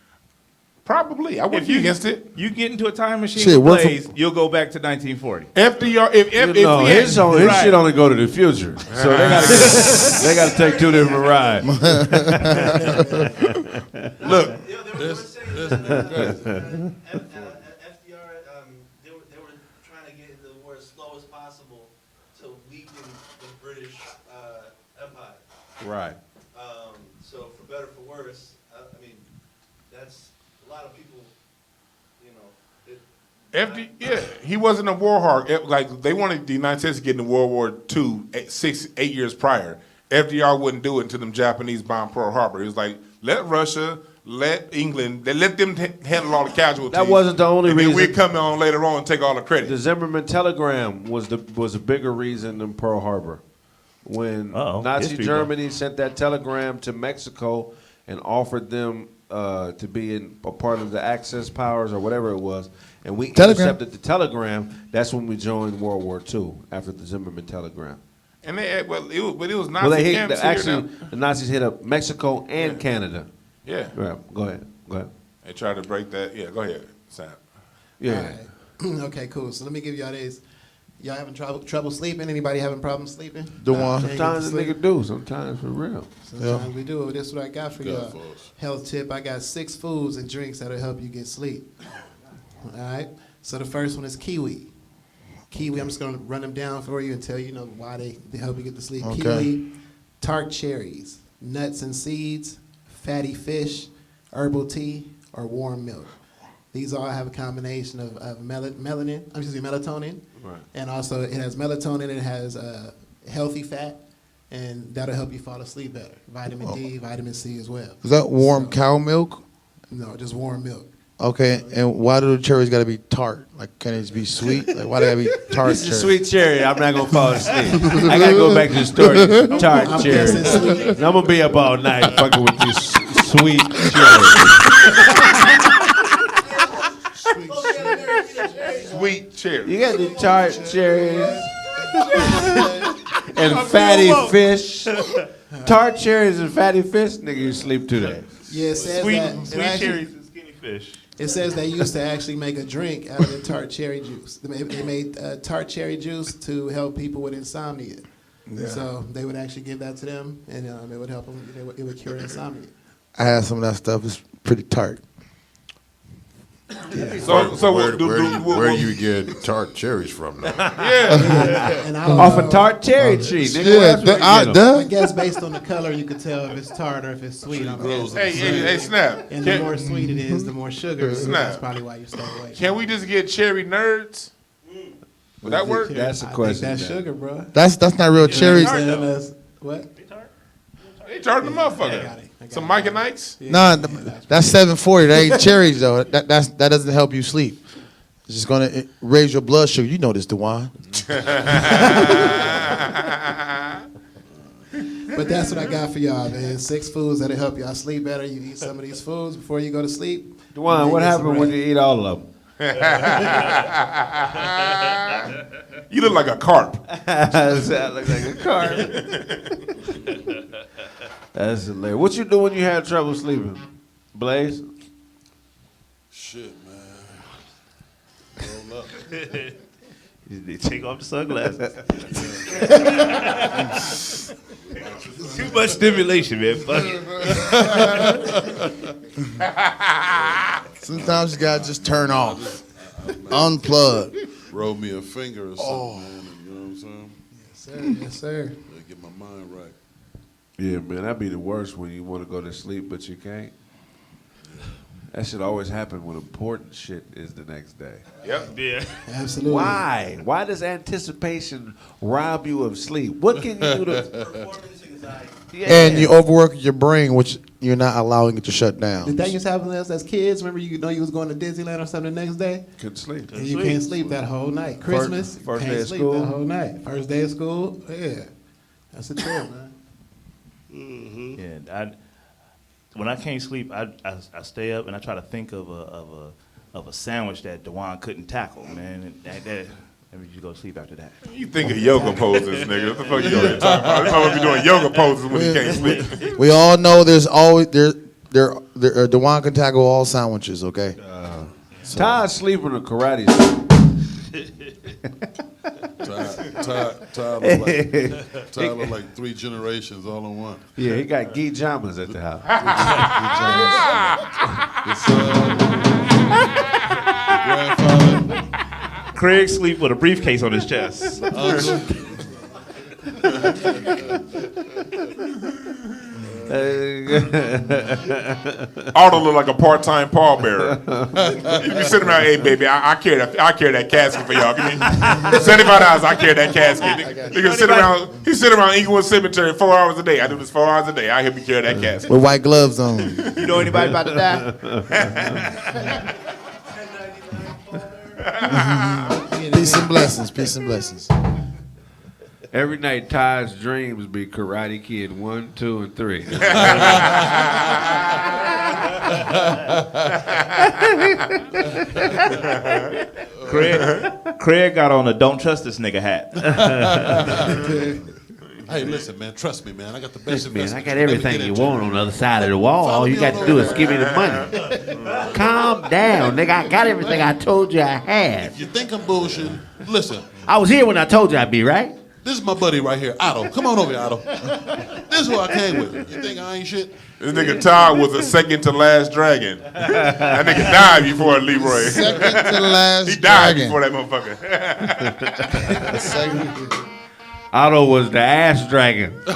Probably. I wouldn't be against it. You get into a time machine Shit, with plays, you'll go back to 1940. FDR, his shit only go to the future, so they gotta take 2 different rides. Look, FDR, they were trying to get the war as slow as possible to weaken the British Empire. Right. So for better for worse, I mean, that's a lot of people, you know. Yeah, he wasn't a war hawk. Like they wanted the United States to get into World War II 8 years prior. FDR wouldn't do it until them Japanese bombed Pearl Harbor. He was like, let Russia, let England, let them handle all the casualties. That wasn't the only reason. And then we come on later on and take all the credit. The Zimmerman telegram was a bigger reason than Pearl Harbor. When Nazi Germany sent that telegram to Mexico and offered them to be a part of the Axis powers or whatever it was, and we intercepted the telegram, that's when we joined World War II after the Zimmerman telegram. And it was Nazi camps actually, the Nazis hit up Mexico and Canada. Yeah. Right. Go ahead. They tried to break that. Yeah, go ahead, Sam. Yeah. Right. Okay, cool. So let me give y'all these. Y'all having trouble sleeping? Anybody having problems sleeping? Sometimes a nigga do. Sometimes for real. Sometimes we do. This is what I got for y'all. Health tip. I got 6 foods and drinks that'll help you get sleep. All right. So the first one is kiwi. Kiwi. I'm just gonna run them down for you and tell you, why they help you get to sleep. Okay. Kiwi, tart cherries, nuts and seeds, fatty fish, herbal tea, or warm milk. These all have a combination of melatonin, right. And also it has melatonin, it has healthy fat, and that'll help you fall asleep better. Vitamin D, vitamin C as well. Is that warm cow milk? No, just warm milk. Okay, and why do the cherries got to be tart? Like, can it be sweet? Like, why do they got to be tart This is cherries? sweet cherry. I'm not gonna fall asleep. I gotta go back to the store. Tart cherry. And I'm gonna be up all night fucking with these sweet cherry. Sweet cherry. You got the tart cherries and fatty fish. Tart cherries and fatty fish, nigga, you sleep today. Yeah, it says Sweet cherries and skinny fish. It says they used to actually make a drink out of the tart cherry juice. They made tart cherry juice to help people with insomnia. Yeah. So they would actually give that to them, and it would help them. It would cure insomnia. I had some of that stuff. It's pretty tart. Yeah. Where you get tart cherries from now? And I don't Off know. a tart cherry tree. Nigga, I guess based on the color, you could tell if it's tart or if it's sweet. Hey, Snap. And the more sweet it is, the more sugar it is. Snap. That's probably why you stay awake. Can we just get cherry nerds? Would that work? That's a question. That's sugar, bro. That's not real cherries. What? They tart the motherfucker. Some Mike and Ike's? Nah, that's 740. That ain't cherries though. That doesn't help you sleep. It's just gonna raise your blood sugar. You know this, Dewan. But that's what I got for y'all, man. 6 foods that'll help y'all sleep better. You eat some of these foods before you go to sleep. Dewan, what happened when you eat all of them? You look like a carp. I look like a carp. That's hilarious. What you do when you have trouble sleeping, Blaze? Shit, man. Roll up. They take off the sunglasses. Too much stimulation, man. Fuck it. Sometimes you gotta just turn off, unplug. Roll me a finger or something, man. You know what I'm saying? Yes, sir. Yes, sir. Get my mind right. Yeah, man, that'd be the worst when you want to go to sleep but you can't. That should always happen when important shit is the next day. Yep. Yeah. Absolutely. Why? Why does anticipation rob you of sleep? What can you do to... Performance anxiety. Yeah. And you overwork your brain, which you're not allowing it to shut down. Did that used to happen to us as kids? Remember you was going to Disneyland or something the next day? Couldn't sleep. And you can't sleep that whole night. Christmas, First can't day of sleep school. that whole night. First day of school, yeah. That's a trip, man. Yeah, when I can't sleep, I stay up and I try to think of a sandwich that Dewan couldn't tackle, man. And that you go to sleep after that. You think of yoga poses, nigga. What the fuck you talking about? This motherfucker be doing yoga poses when he can't sleep. We all know there's always Dewan can tackle all sandwiches. Okay. Todd's sleeping a karate. Ty look like 3 generations all in one. Yeah, he got gi jamas at the house. Grandfather, Kraig sleep with a briefcase on his chest. Otto look like a part-time pallbearer. You be sitting around, hey baby, I carry that casket for y'all. Give me $75. I carry that casket. Nigga sit around Inglewood Cemetery 4 hours a day. I do this 4 hours a day. I help me carry that casket. With white gloves on. You know anybody about to die? Peace and blessings. Peace and blessings. Every night, Ty's dreams be Karate Kid 1, 2, and 3. Kraig got on a "Don't trust this nigga" hat. Hey, listen, man. Trust me, man. I got the best Man, investment I got you'll ever everything get you into. want on the other side of the wall. All you got to do is give me the money. Calm down, nigga. I got everything I told you I had. If you think I'm bullshitting, listen. I was here when I told you I'd be, right? This is my buddy right here, Otto. Come on over here, Otto. This is who I came with. You think I ain't shit? This nigga Todd was a second to last dragon. That nigga died before Leroy. Second to last He died dragon. before that motherfucker. Otto was the ass dragon. You are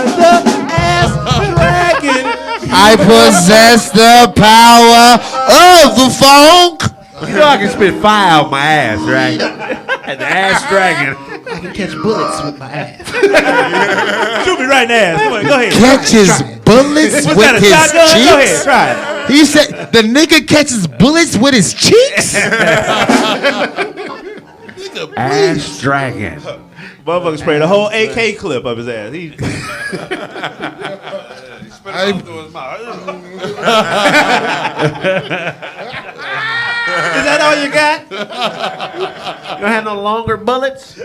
the ass dragon. I possess the power of the funk. You know I can spit fire out my ass, right? The ass dragon. I can catch bullets with my ass. Shoot me right in the ass. Come on, go ahead. Catches bullets What's with that, a his shotgun? cheeks. Go ahead, try it. He said the nigga catches bullets with his cheeks. Ass dragon. Motherfucker sprayed a whole AK clip up his ass. He Is that all you got? You don't have no longer bullets?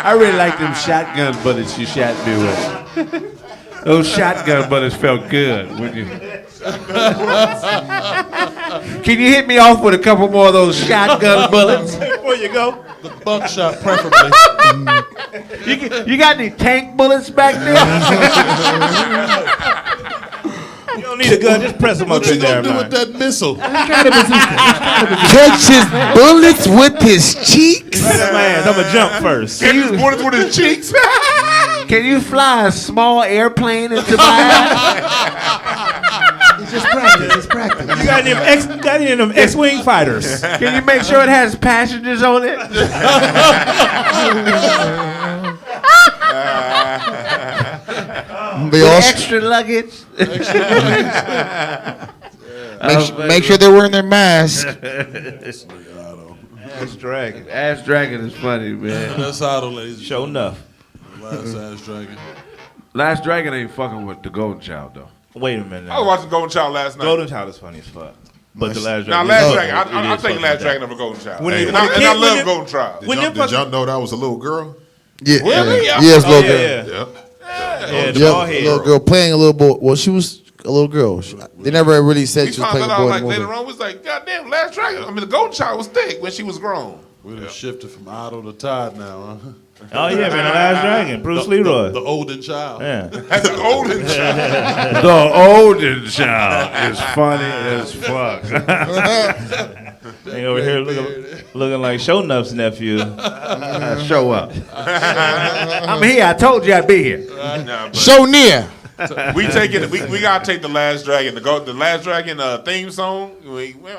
I really like them shotgun bullets you shot me with. Those shotgun bullets felt good when you. Can you hit me off with a couple more of those shotgun bullets? Before you go. The buckshot, preferably. You got any tank bullets back there? You don't need a gun, just press them up What you in there, gonna do man. with that missile? Catches bullets with his cheeks. Man, I'm gonna jump first. Get his bullets with his cheeks. Can you fly a small airplane into my ass? It's just practice. It's practice. You got any of them X-wing fighters? Can you make sure it has passengers on it? They With all extra luggage? make sure they're wearing their mask. Ass dragon. Ass dragon is funny, man. That's Otto, ladies. Show enough. Last ass dragon. Last dragon ain't fucking with the golden child though. Wait a minute. I was watching Golden Child last night. Golden Child is funny as fuck. But the last Now, dragon. Last Dragon, I think Last Dragon over Golden Child. When And the I kid- when love the- Golden Child. When them Did y'all know that was a little girl? Yeah, Really? yeah, Yeah. yes, little Oh, girl. yeah. Yeah. Yeah, the Yep, bald head. little girl playing a little boy. Well, she was a little girl. They never really said We she was found playing that a boy out in like the later movie. on. Was like, goddamn, Last Dragon. I mean, the Golden Child was thick when she was grown. We done shifted from Otto to Todd now, huh? Oh yeah, man, the last dragon, Bruce Leroy. The olden child. Yeah. That's the Golden Child. The olden child is funny as fuck. They over here looking like Show Nuff's nephew. Show up. I'm here. I told you I'd be here. Nah, but So near. we take it. We gotta take the Last Dragon. The Last Dragon theme song.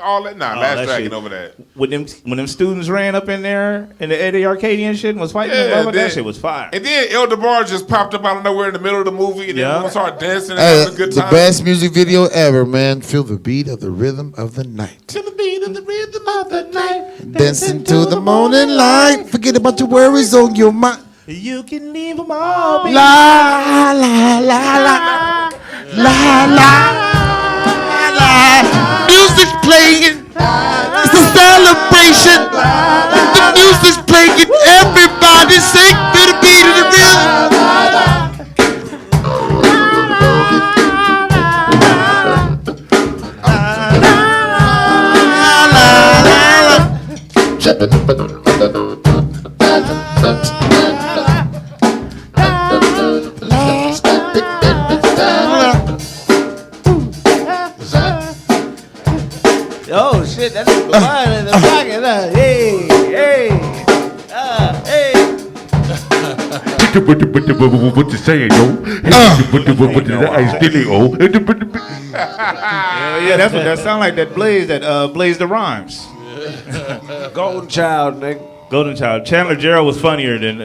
All that. Nah, Last that Dragon shit. over that. When them students ran up in there in the Eddie Arcadian shit and was fighting, Yeah, that shit was fire. And then El DeBar just popped up out of nowhere in the middle of the movie, and Yeah. everyone started dancing and Hey, having a good the time. best music video ever, man. Feel the beat of the rhythm of the night. To the beat of the rhythm of the night. Dancing to the morning light. Forget about your worries on your mind. You can leave them all. La la la la la la la. Music's playing. It's a celebration. The music's playing. Everybody sing to the beat of the rhythm. nigga. That nigga blind in the pocket. Hey, hey, hey. What you saying, yo? Yeah, that's what that sound like. That Blaze the Rhymes. Golden Child, nigga. Golden Child. Chandler Gerald was funnier than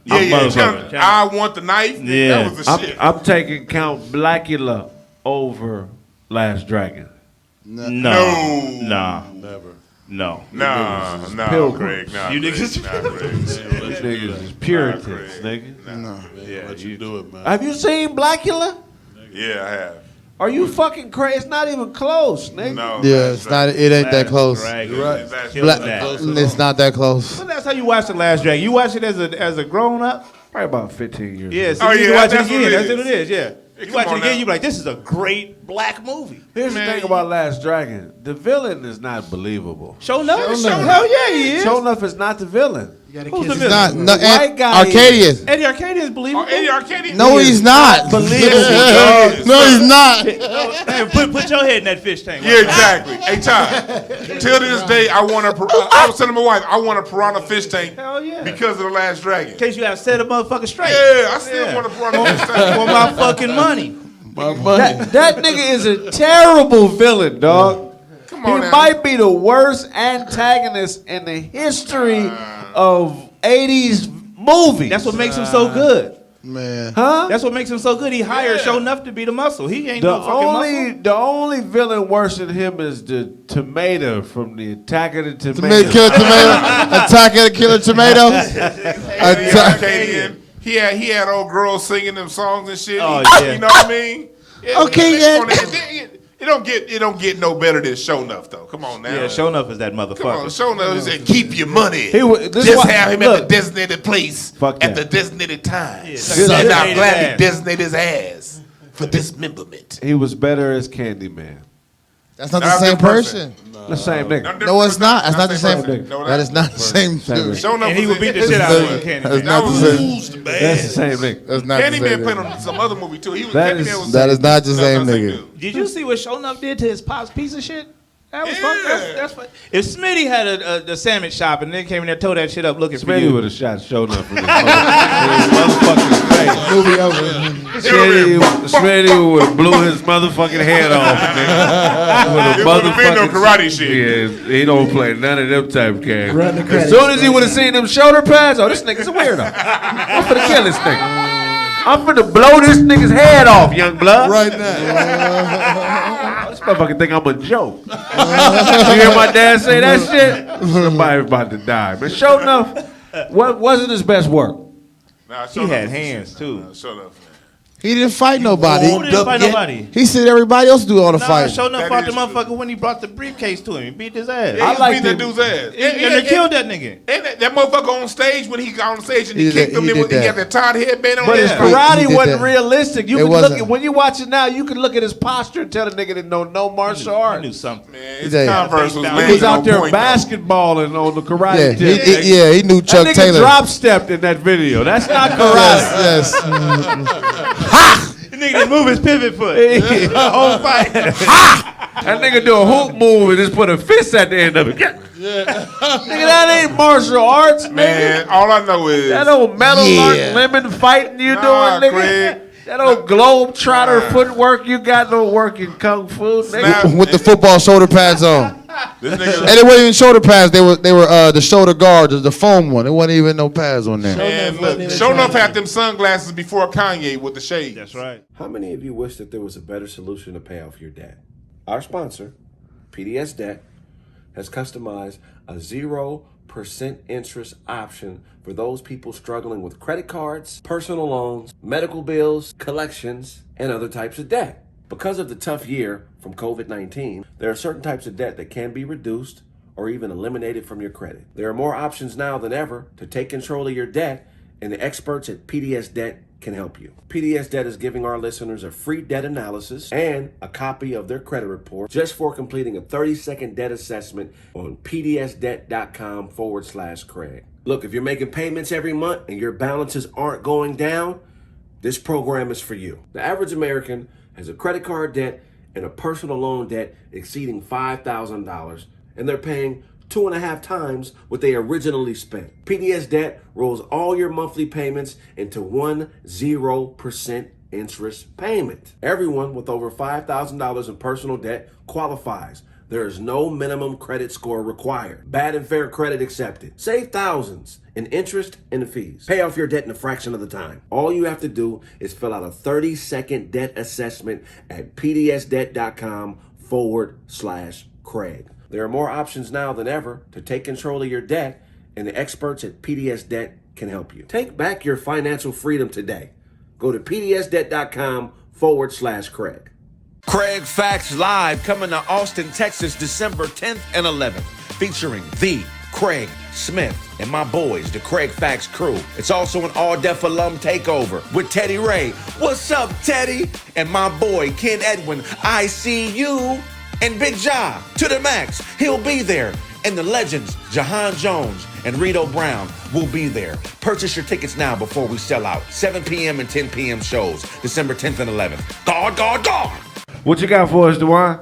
motherfucker. I want the knife. Yeah. That was the shit. I'm taking Count Blackula over Last Dragon. No. Never. No. Nah, Pilgrim. Craig. Nah, You Craig. niggas- Nah, Craig. These niggas is Puritans, Craig. nigga. Yeah, let you do it, man. Have you seen Blackula? Yeah, I have. Are you fucking crazy? It's not even close, nigga. No. Yeah, it's not. It ain't that close. It's not that close. Well, that's how you watch The Last Dragon. You watch it as a grown up. Probably about 15 years. Yeah, so Oh, you yeah, watch it that's what again. it That's is. what it is. Yeah. You come watch it on again. now. You be like, this is a great black movie. Here's the thing about Last Dragon. The villain is not believable. Show enough. Hell yeah, he is. Show enough is not the villain. Who's the It's villain? not. No, The white guy Arcadius. Eddie Arcadius is believable. Eddie Arcadius. No, he's not. Believable. No, he's not. Man, put your head in that fish tank. Yeah, exactly. Hey, Ty. Till this day, I was telling my wife, I want a piranha fish tank Hell yeah. because of the Last Dragon. In case you have set a motherfucker straight. Yeah, I still want a piranha fish tank. For my fucking money. That nigga is a terrible villain, dog. Come He on now. might be the worst antagonist in the history of 80s movies. That's what makes him so good. Man. Huh? That's what makes him so good. He hired Show Enough to be the muscle. He ain't no fucking muscle. The only villain worse than him is the tomato from the Attack of the Tomato, Tomatoes. killer tomato. Attack of the killer tomato. Eddie Arcadian. He had old girls singing them songs and shit. Oh, yeah. You know what I mean? Okay, It don't get no better than Show Enough though. Come on now. Yeah, Show Enough is that Come on, motherfucker. Show Enough. He said, keep your money. This Just why- have him look, at the designated place Fuck at that. the designated time. Yeah, and I'll designated gladly ass. designate his ass for dismemberment. He was better as Candyman. That's not the That's a same different person. The same nigga. No, it's not. That's not the same. person. No, That is not the same dude. Show Enough And he was would beat the in- shit out of him. That's Candyman. not the same. That's the same nigga. That's not the Candyman same. played on some other movie too. He was That Candyman is- was That is not the that's same not nigga. Did you see what Show Enough did to his pop's piece of shit? That was Yeah. fucking. That's if Smitty had a sandwich shop and then came in there, tore that shit up looking for Smitty you. would have shot Show Enough in his motherfucking face. Movie over. Smitty would have blew his motherfucking head off, nigga. With a It wouldn't been no karate shit. Yeah, he don't play none of them type of games. Run the As credits. soon as he would have seen them shoulder pads, oh, this nigga's a weirdo. I'm finna kill this nigga. I'm finna blow this nigga's head off, young blood. Right now. This motherfucker think I'm a joke. You hear my dad say that shit? Somebody's about to die. But sure enough, what wasn't his best work? Nah, He had hands too. Shut up. He didn't fight nobody. Who didn't fight nobody? He said everybody else do all the Nah, fighting. Show Enough That fought the is true. motherfucker when he brought the briefcase to him. He beat his ass. Yeah, I he like beat that the- dude's ass. And they killed that nigga. And that motherfucker on stage when he got on stage and he He did kicked him, that- then he when he did got that. that tied headband on But his his He karate did wasn't that. realistic. You It could look wasn't. at when you watch it now. You can look at his posture and tell the nigga didn't know no martial I art. knew something. Man, his did. Converse was He He laying was out on there point, though. basketballing on the karate Yeah, tip. he knew Chuck that nigga Taylor. drop stepped in that video. That's not karate. Yes, yes. The nigga didn't move his pivot foot. The whole fight. That nigga do a hoop move and just put a fist at the end of it. Nigga, that ain't martial arts, Man, nigga. all I know is That old metal Yeah. lemon fighting you Nah, doing, nigga. Craig. That old globe trotter footwork you got no work in kung fu, nigga. Snap. With the football shoulder pads on. This And nigga, they weren't even shoulder pads. They were the shoulder guards, the foam one. It wasn't even no pads on there. man, look, Show Enough had them sunglasses before Kanye with the shades. That's right. How many of you wish that there was a better solution to pay off your debt? Our sponsor, PDS Debt, has customized a 0% interest option for those people struggling with credit cards, personal loans, medical bills, collections, and other types of debt. Because of the tough year from COVID-19, there are certain types of debt that can be reduced or even eliminated from your credit. There are more options now than ever to take control of your debt, and the experts at PDS Debt can help you. PDS Debt is giving our listeners a free debt analysis and a copy of their credit report just for completing a 30-second debt assessment on pdsdebt.com/Kraig. Look, if you're making payments every month and your balances aren't going down, this program is for you. The average American has a credit card debt and a personal loan debt exceeding $5,000, and they're paying 2.5 times what they originally spent. PDS Debt rolls all your monthly payments into one 0% interest payment. Everyone with over $5,000 in personal debt qualifies. There is no minimum credit score required. Bad and fair credit accepted. Save thousands in interest and fees. Pay off your debt in a fraction of the time. All you have to do is fill out a 30-second debt assessment at pdsdebt.com/Kraig. There are more options now than ever to take control of your debt, and the experts at PDS Debt can help you. Take back your financial freedom today. Go to pdsdebt.com/Kraig. Kraig Facts Live coming to Austin, Texas, December 10th and 11th, featuring the Kraig Smith and my boys, the Kraig Facts crew. It's also an all-deaf alum takeover with Teddy Ray. What's up, Teddy? And my boy, Ken Edwin. I see you. And Big Ja, to the max. He'll be there. And the legends, Jahan Jones and Rito Brown, will be there. Purchase your tickets now before we sell out. 7 p.m. and 10 p.m. shows, December 10th and 11th. God, God, God. What you got for us, Dewan?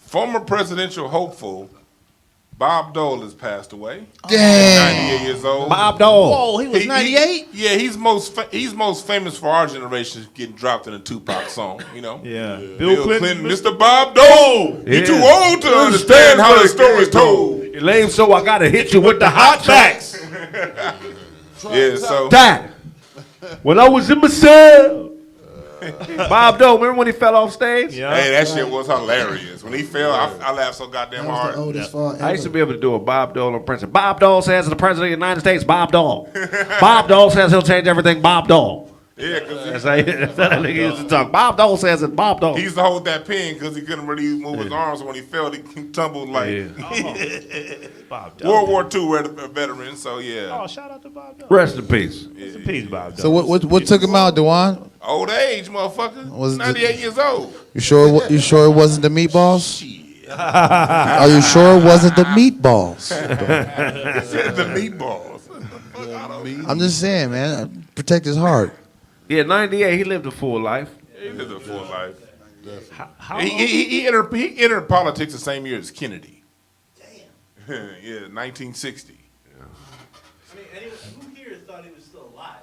Former presidential hopeful Bob Dole has passed away. Damn. 98 years old. Bob Dole. Whoa, he was 98? Yeah, he's most famous for our generation getting dropped in a Tupac song, you know? Yeah. Bill Clinton, Mr. Bob Dole. Yeah. He too old to understand how the story's told. You lame, so I gotta hit you with the hot facts. Yeah, so. That. When I was in my cell. Bob Dole, remember when he fell off stage? Yeah. Hey, that shit was hilarious. When he fell, I laughed so goddamn That was hard. the oldest fall ever. I used to be able to do a Bob Dole impression. Bob Dole says to the President of the United States, Bob Dole. Bob Dole says he'll change everything, Bob Dole. Yeah, because That's how nigga used to talk. Bob Dole says it, Bob Dole. he used to hold that pen because he couldn't really move his arms. So when he fell, he tumbled like Bob Dole. World War II veteran. So yeah, Oh, shout out to Bob Dole. Rest in peace. Rest in peace, Bob Dole. So what took him out, Dewan? old age, motherfucker. Was it 98 years old. You sure it wasn't the meatballs? Are you sure it wasn't the meatballs? The meatballs. I'm just saying, man. Protect his heart. Yeah, 98, he lived a full life. He lived a full life. How He entered politics the same year as Kennedy. Damn. Yeah, 1960. I mean, who here thought he was still alive?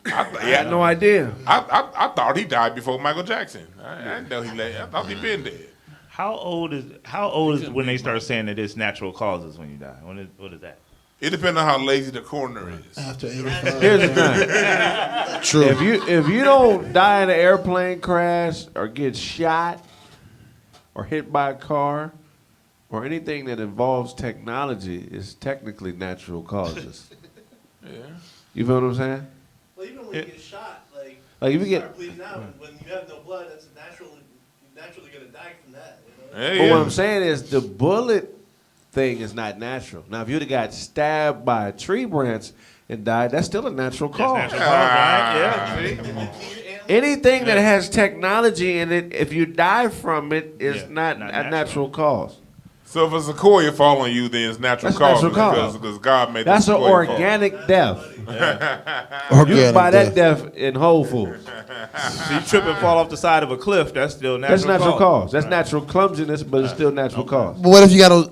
I had no idea. I thought he died before Michael Jackson. I didn't know he lay. I thought he'd been dead. How old is when they start saying that it's natural causes when you die? What is that? It depends on how lazy the coroner is. After 85. Here's the thing. True. If you don't die in an airplane crash or get shot or hit by a car or anything that involves technology, it's technically natural causes. Yeah. You feel what I'm saying? Well, even when you get shot, like if you start get bleeding out, when you have no blood, that's you're naturally gonna die from that. You know? Yeah, But yeah. what I'm saying is the bullet thing is not natural. Now, if you'd have got stabbed by a tree branch and died, that's still a natural cause. Natural cause, right? Yeah. See? Anything that has technology in it, if you die from it, is Yeah, not not a natural. natural cause. So if a sequoia fall on you, then it's natural That's cause natural cause. because God made That's the an sequoia fall. organic death. You Organic can buy that death. death in Whole Foods. So you trip and fall off the side of a cliff, that's still natural. That's natural cause. That's natural clumsiness, but it's still natural cause. But what if you got those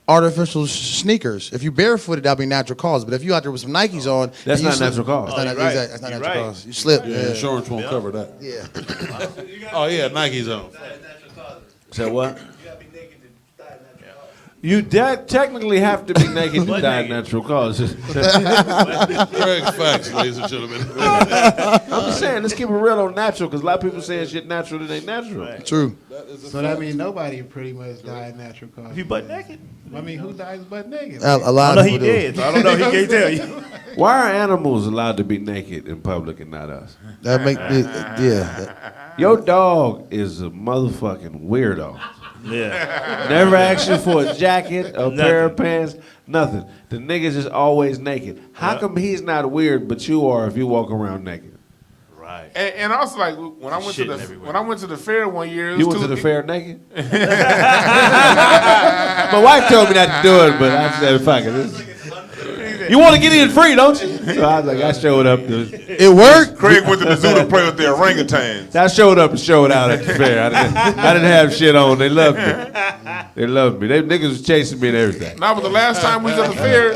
artificial sneakers? If you barefooted, that'd be natural cause. But if you out there with some Nikes on, That's and you not slip- natural cause. That's not, you're right. that's not You're natural right. cause. You slip. Yeah, insurance won't cover that. Yeah. Oh yeah, Nike's on. So what? You gotta be naked to die of natural causes. You technically have to be naked to die of natural causes. Kraig Facts, ladies and gentlemen. I'm just saying, let's keep it real on natural, because a lot of people saying shit natural that ain't natural. True. So that means nobody pretty much died natural cause. If you butt naked, I mean, who dies butt naked? A I lot know of he people do. did. So I don't know. He can't tell you. Why are animals allowed to be naked in public and not us? That make it, yeah. Your dog is a motherfucking weirdo. Yeah. Never asks you for a jacket, a pair of pants, nothing. The nigga's just always naked. How come he's not weird, but you are if you walk around naked? Right. And also, like when I went to the fair one year, it You was went to two- the fair naked? My wife told me not to do it, but I said, fuck it. You want to get in free, don't you? So I was like, I showed up. It worked. Craig went to the zoo to play with the orangutans. I showed up and showed out at the fair. I didn't have shit on. They loved me. They loved me. They niggas was chasing me and everything. Now, but the last time we was at the fair,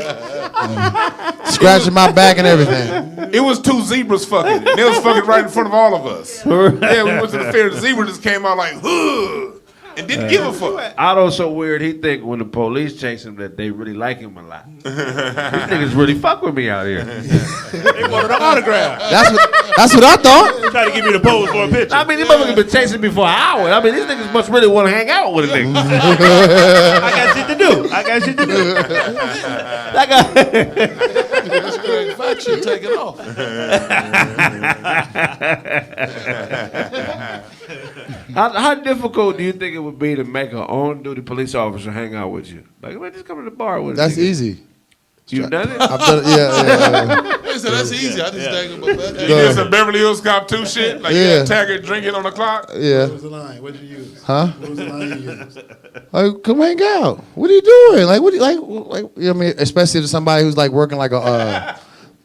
Scratching my back and everything. it was two zebras fucking. And they was fucking right in front of all of us. Yeah, we went to the fair. The zebra just came out like, huh, and didn't give a fuck. Otto's so weird. He think when the police chase him that they really like him a lot. These niggas really fuck with me out here. They wanted an autograph. That's what I thought. They tried to give me the pose for a picture. I mean, these motherfuckers been chasing me for an hour. I mean, these niggas must really want to hang out with a nigga. I got shit to do. That guy. That's Kraig Facts. You take it off. How difficult do you think it would be to make an on-duty police officer hang out with you? Like, man, just come to the bar with us. That's easy. You've done it? I've done it. Yeah. They said that's easy. I just think about that. You did some Beverly Hills Cop 2 shit? Like you Yeah. had Taggart drinking on the clock? Yeah. What was the line? What did you use? Huh? What was the line you used? Like, come hang out. What are you doing? Like, what? Do you, like, you know what I mean? Especially to somebody who's like working like a,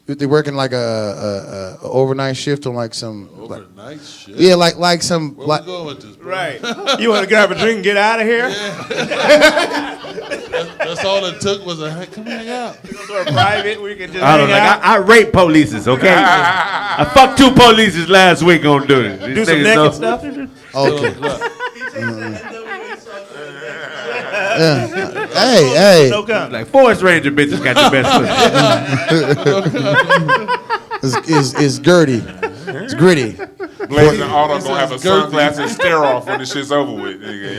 they're working like a overnight shift on like some. Overnight shit. Yeah, like some. Where Like, we going with this, bro? Right. You want to grab a drink and get out of here? That's all it took was a, hey, come hang out. Sort of private where you can just I don't hang like. out. I rape polices, okay? I fucked 2 polices last week on duty. These Do some niggas naked know. stuff. okay. Look, Hey. No comment. Like Forest Ranger bitches got the best pussy. It's Gertie. It's gritty. Blaze and Auto gonna have a sunglasses and stare off when this shit's over with, nigga.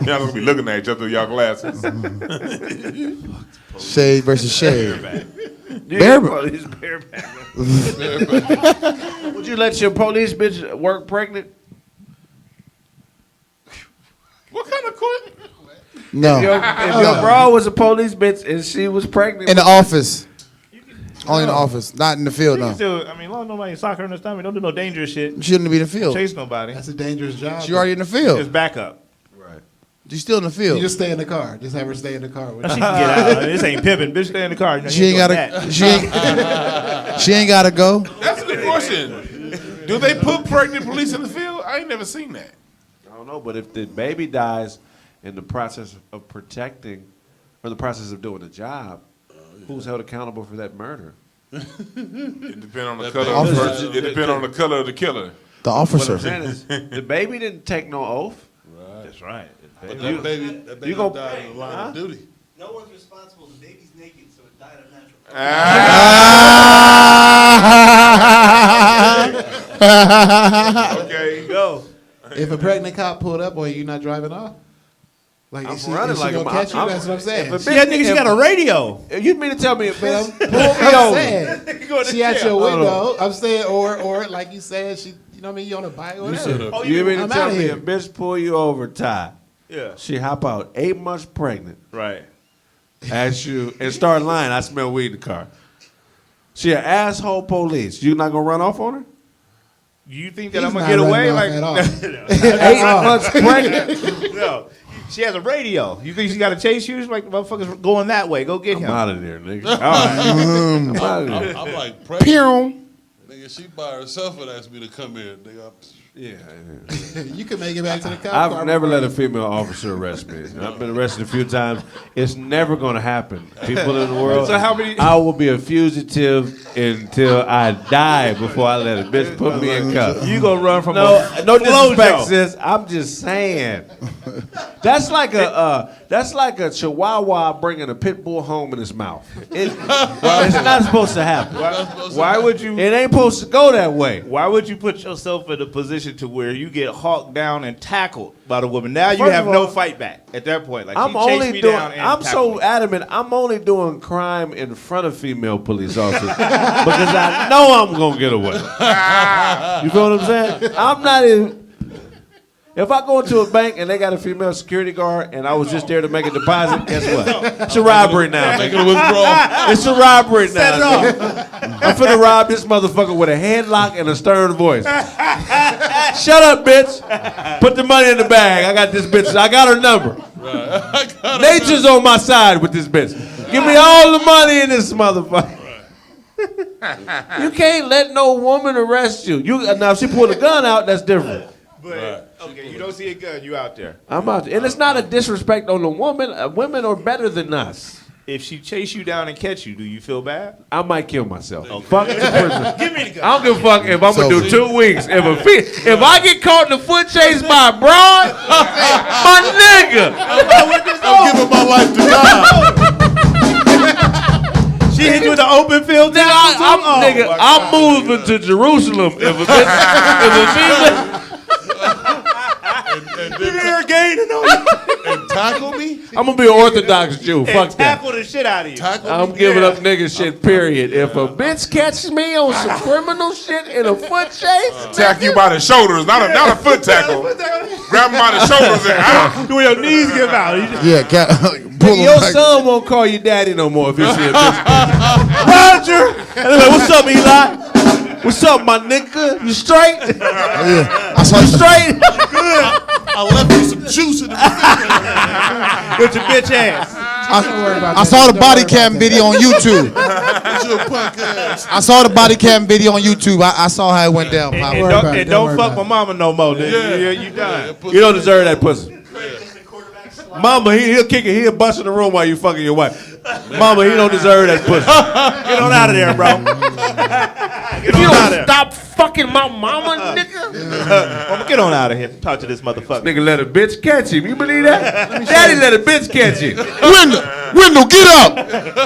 Y'all gonna be looking at each other through y'all glasses. Shade versus shade. Bareback. Would you let your police bitch work pregnant? What kind of question? No. If your bra was a police bitch and she was pregnant. In the office. Only in the office. Not in the field, no. Still, I mean, as long as nobody sock her in the stomach, don't do no dangerous shit. She shouldn't be in the field. Chase nobody. That's a dangerous job. She already in the field. Just back up. She's still in the field. You just stay in the car. Just have her stay in the car. With She you. can get out. This ain't pimping. Bitch, stay in the car. You know, She ain't gotta. She ain't gotta go. That's a good question. Do they put pregnant police in the field? I ain't never seen that. I don't know, but if the baby dies in the process of protecting or the process of doing the job, who's held accountable for that murder? It depends on the color. Of the person. It depends on the color of the killer. The What officer. I'm saying is, the baby didn't take no oth. That's right. But that baby gon- died in the line of duty. No one's responsible. The baby's naked, so it died of natural Okay. Go. If a pregnant cop pulled up on you, not driving off. Like I'm is she, running is she like gonna a catch you? I'm- That's what I'm saying. if a Yeah, nigga, she got a radio. You mean to tell me, man? Pull me I'm over. saying, she at your window. I'm saying, or like you said, she, you know what I mean? You on a bike or whatever. You mean to I'm tell outta me here. a bitch pull you over, Ty? Yeah. She hop out 8 months pregnant, Right. ask you, and start lying. I smell weed in the car. She an asshole police. You not gonna run off on her? You think that He's I'm gonna not get away? running Like, off at all. 8 months pregnant. no. She has a radio. You think she got to chase you? She's like, motherfuckers going that way. Go get I'm him. out of there, nigga. All right. I'm out of there. I'm like pregnant. Pew. Nigga, she by herself and asked me to come here. Nigga, Yeah. You can make it back to the cop car. I've never let a female officer arrest me. I've been arrested a few times. It's never going to happen. People in the world. So how many- I will be a fugitive until I die before I let a bitch put me in cuffs. You gonna run from No a disrespect, flojo. sis. I'm just saying. That's like a Chihuahua bringing a pit bull home in his mouth. It's not supposed to happen. Why would you? It ain't supposed to go that way. Why would you put yourself in a position to where you get hawked down and tackled by the woman? Now you First have of no all, fight back at that point. Like I'm she chased only me doing. down and I'm tackled so me. adamant. I'm only doing crime in front of female police officers because I know I'm gonna get away. You feel what I'm saying? I'm not even. If I go into a bank and they got a female security guard and I was just there to make a deposit, guess what? It's a robbery now, making a nigga. withdrawal. It's a robbery now. Nigga. I'm finna rob this motherfucker with a headlock and a stern voice. Shut up, bitch. Put the money in the bag. I got this bitch. I got her number. Nature's on my side with this bitch. Give me all the money in this motherfucker. You can't let no woman arrest you. Now if she pulled a gun out, that's different. But okay, you don't see a gun, you out there. I'm out there. And it's not a disrespect on the woman. Women are better than us. If she chase you down and catch you, do you feel bad? I might kill myself. Fuck the prison. Give me the gun. I don't give a fuck if I'm gonna do 2 weeks. If I get caught in a foot chase by a broad, my nigga, I'm giving my life to God. She hit you with the open field. nigga, I'm moving to Jerusalem. If a female. And tackle me? I'm gonna be an Orthodox Jew. Fuck that. Tackle the shit out of you. I'm giving up nigga shit, period. If a bitch catches me on some criminal shit in a foot chase, Tackle you by the shoulders, not a foot tackle. Grab him by the shoulders and When your knees give out. Yeah, pull him your back. son won't call you daddy no more if you see a bitch. Roger! And they're like, what's up, Eli? What's up, my nigga? You straight? Yeah. I saw You straight? I left you some juice in the With your bitch ass. I saw the body cam video on YouTube. I saw the body cam video on YouTube. I saw how it went down. Pop. And don't fuck my mama no more, nigga. You done. You don't deserve that pussy. Mama, he'll kick it. He'll bust in the room while you fucking your wife. Mama, he don't deserve that pussy. Get on out of there, bro. If you don't stop fucking my mama, nigga. Mama, get on out of here. Talk to this motherfucker. Nigga let a bitch catch him. You believe that? Daddy let a bitch catch him. Wendell, get up.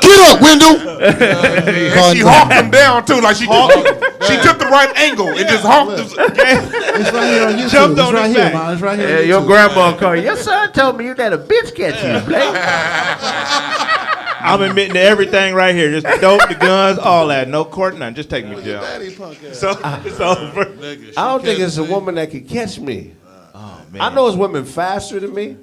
Get up, Wendell. And she hawked him down too, like she took the right angle and just hawked him. It's right here on YouTube. Jumped It's on right his here, back. man. It's right here. Yeah, on your YouTube. grandma called you. Your son told me you let a bitch catch you, Blake. I'm admitting to everything right here. Just dope, the guns, all that. No court, nothing. Just take me to jail. So it's over. I don't think it's a woman that can catch me. Oh, man. I know it's women faster than me,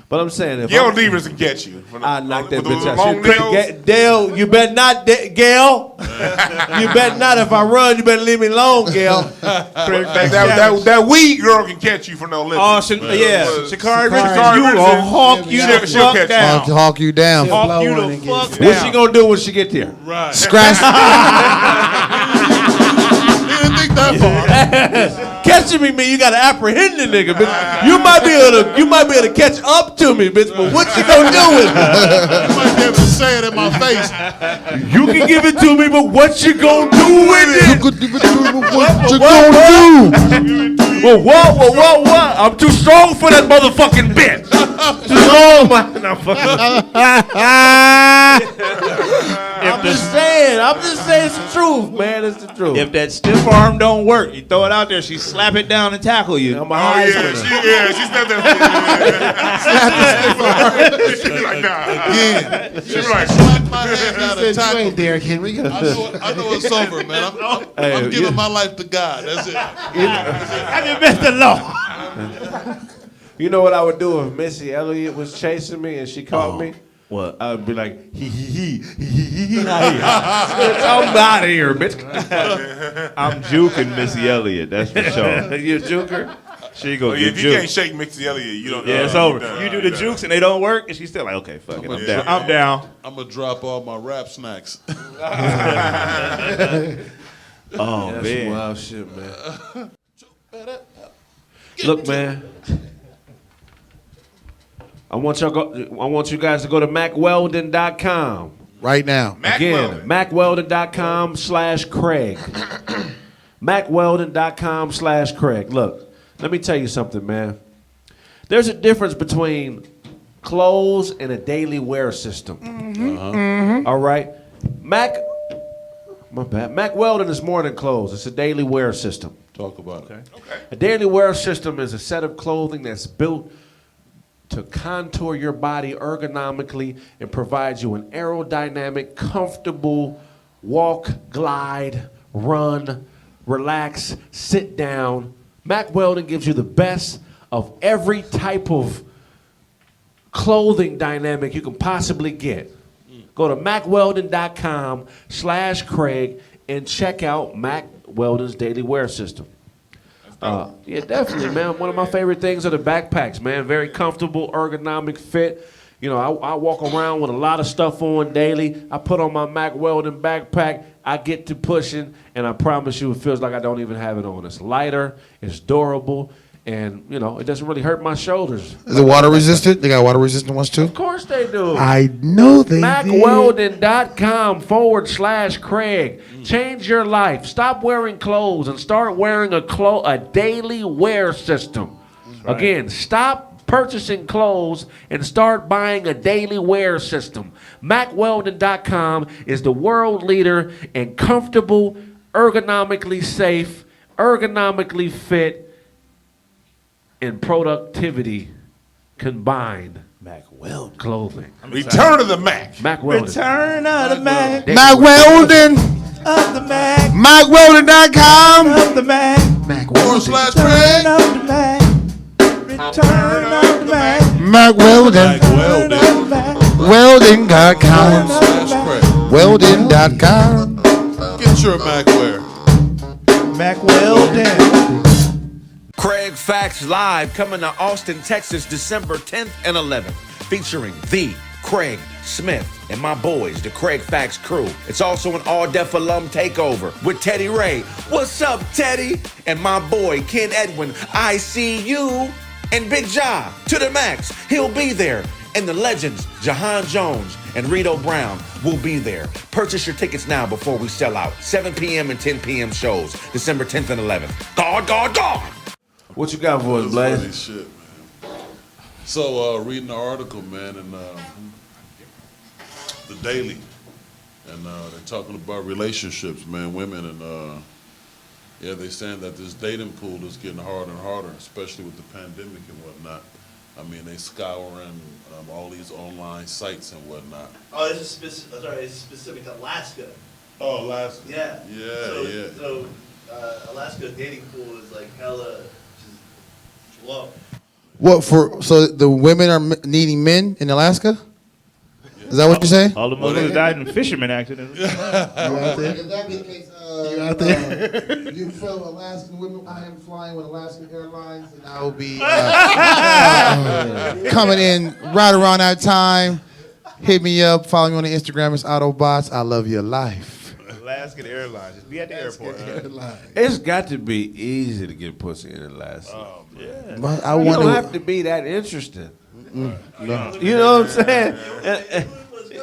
but I'm saying if Gail I'm, Devers can get you. I knock that With the bitch out. long nails. Dale, you better not, Gail. You better not. If I run, you better leave me alone, Gail. That weed girl can catch you for no limit. Oh, yeah. Shakari Richardson, Sha'Carri you Richardson, will hawk you the she'll fuck catch you. down. Hawk you down. Hawk you blow the and fuck get- down. What's she gonna do when she get there? Right. Scratch. Didn't think that far. Catching me mean you gotta apprehend the nigga, bitch. You might be able to catch up to me, bitch. But what you gonna do with me? You might be able to say it in my face. You can give it to me, but what you gonna do with it? What you gonna do? Well, what? I'm too strong for that motherfucking bitch. Too strong, man. No, I'm just saying it's the truth, man. It's the truth. If that stiff arm don't work, you throw it out there, she slap it down and tackle you. I'm a Oh high yeah, she snapped that. She be like, nah. She be like, Slap my hand down and You tackle ain't me. Derrick Henry. I know it's over, man. I'm giving my life to God. That's it. Have you met the law? You know what I would do if Missy Elliott was chasing me and she caught me? What? I would be like, bitch, I'm out of here, bitch. I'm juking Missy Elliott. That's for sure. You a juker? She go oh, yeah, get if you can't juked. shake Mixie Elliott, you don't. Yeah, it's you over. done. You do the jukes and they don't work, and she's still like, okay, fuck it, I'm down. I'm down. I'm gonna drop all my rap snacks. Oh That's man. some wild shit, man. Look, man. I want you guys to go to MacWeldon.com. Right now. Again, MacWeldon.com/Kraig. MacWeldon.com/Kraig. Look, let me tell you something, man. There's a difference between clothes and a daily wear system. All right? My bad. Mack Weldon is more than clothes. It's a daily wear system. Talk about it. A daily wear system is a set of clothing that's built to contour your body ergonomically and provide you an aerodynamic, comfortable walk, glide, run, relax, sit down. Mack Weldon gives you the best of every type of clothing dynamic you can possibly get. Go to MacWeldon.com/Kraig and check out Mack Weldon's daily wear system. Yeah, definitely, man. One of my favorite things are the backpacks, man. Very comfortable, ergonomic fit. You know, I walk around with a lot of stuff on daily. I put on my Mack Weldon backpack. I get to pushing, and I promise you, it feels like I don't even have it on. It's lighter, it's durable, and, you know, it doesn't really hurt my shoulders. Is it water resistant? They got water resistant ones too? Of course they do. I know they did. MackWeldon.com/Kraig. Change your life. Stop wearing clothes and start wearing a daily wear system. Right. Again, stop purchasing clothes and start buying a daily wear system. MackWeldon.com is the world leader in comfortable, ergonomically safe, ergonomically fit, and productivity combined Mack Weldon clothing. Return of the Mac. Mack Weldon. Return of the Mack. Mack Weldon. Of the Mack. MackWeldon.com. Of the Mack. Mac /Kraig. Of the Mack. Return of the Mack. Mack Weldon. Weldon.com. /Kraig. Weldon.com. Get your Mac wear. Mack Weldon. Kraig Facts Live coming to Austin, Texas, December 10th and 11th, featuring the Kraig Smith and my boys, the Kraig Facts crew. It's also an all-deaf alum takeover with Teddy Ray. What's up, Teddy? And my boy, Ken Edwin. I see you. And Big Ja, to the max. He'll be there. And the legends, Jahan Jones and Rito Brown, will be there. Purchase your tickets now before we sell out. 7 p.m. and 10 p.m. shows, December 10th and 11th. God, God, God! What you got for us, That's Blaze? funny shit, man. So, reading the article, man, in the Daily, and they're talking about relationships, man, women, and yeah, they're saying that this dating pool is getting harder and harder, especially with the pandemic and whatnot. I mean, they scouring all these online sites and whatnot. Oh, this is specific to Alaska. Oh, Alaska. Yeah. Yeah, So Alaska dating pool is like hella just low. What for? So the women are needing men in Alaska? Is that what you're saying? All the motherfuckers died in fisherman accidents. You out there? If that be the case, You out there? you fellow Alaskan women, I am flying with Alaska Airlines, and I will be coming in right around that time. Hit me up. Follow me on the Instagram. It's Autobots. I love your life. Alaskan Airlines. Just be at the airport. It's got to be easy to get pussy in Alaska. Oh, yeah. But I You want don't to. have to be that interested. No. You know what I'm saying?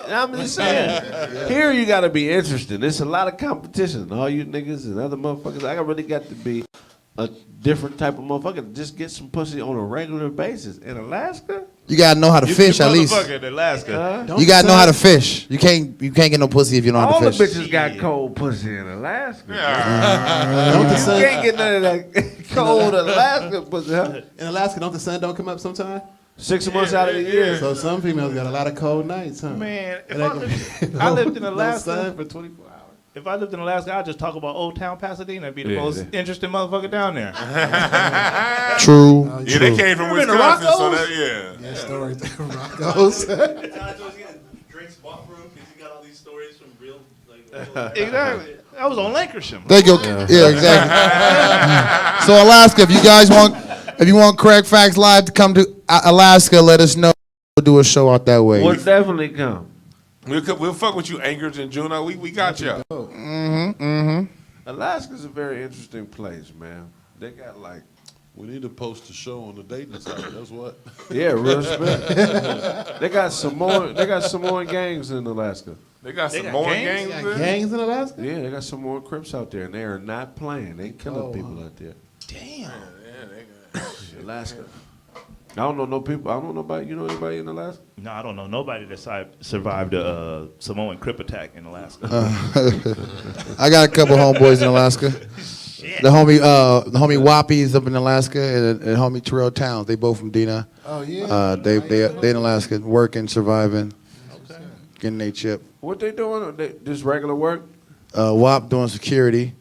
I'm just saying. Here you got to be interested. There's a lot of competition. All you niggas and other motherfuckers. I really got to be a different type of motherfucker to just get some pussy on a regular basis. In Alaska? You gotta know how to fish at least. In Alaska. You gotta know how to fish. You can't get no pussy if you don't know how All to the fish. bitches got cold pussy in Alaska. Don't the You sun, can't get none of that cold Alaska pussy, huh? in Alaska, don't the sun don't come up sometime? 6 months out of the year. So some females got a lot of cold nights, huh? Man, if And I they lived, can- I lived in no Alaska. sun for 24 hours. If I lived in Alaska, I'd just talk about Old Town Pasadena and be the Yeah, most yeah. interesting motherfucker down there. True. Yeah, they came from Remember the Wisconsin, so Roccos? that, yeah. Yeah, stories from Rocco's. Tyler's always getting drinks bought for him because he got all these stories from real, like, Exactly. I was on Lancashire. Thank you. Yeah, exactly. So Alaska, if you guys want Kraig Facts Live to come to Alaska, let us know. We'll do a show out that way. We'll definitely come. We'll fuck with you, Anchorage and Juneau. We got y'all. Alaska's a very interesting place, man. They got like, We need to post a show on the dating site. That's what. yeah, real spit. They got Samoan gangs in Alaska. They got some got more gangs? gangs Got there? gangs in Alaska? Yeah, they got Samoan Crips out there, and they are not playing. They killing people out there. Damn. Alaska. I don't know no people. I don't know nobody. You know anybody in Alaska? No, I don't know nobody that survived a Samoan Crip attack in Alaska. I got a couple homeboys in Alaska. The homie Whoppy is up in Alaska, and homie Terrell Towns. They both from Dina. Oh, yeah. They in Alaska, working, surviving, getting their chip. What they doing? They just regular work? Wop doing security,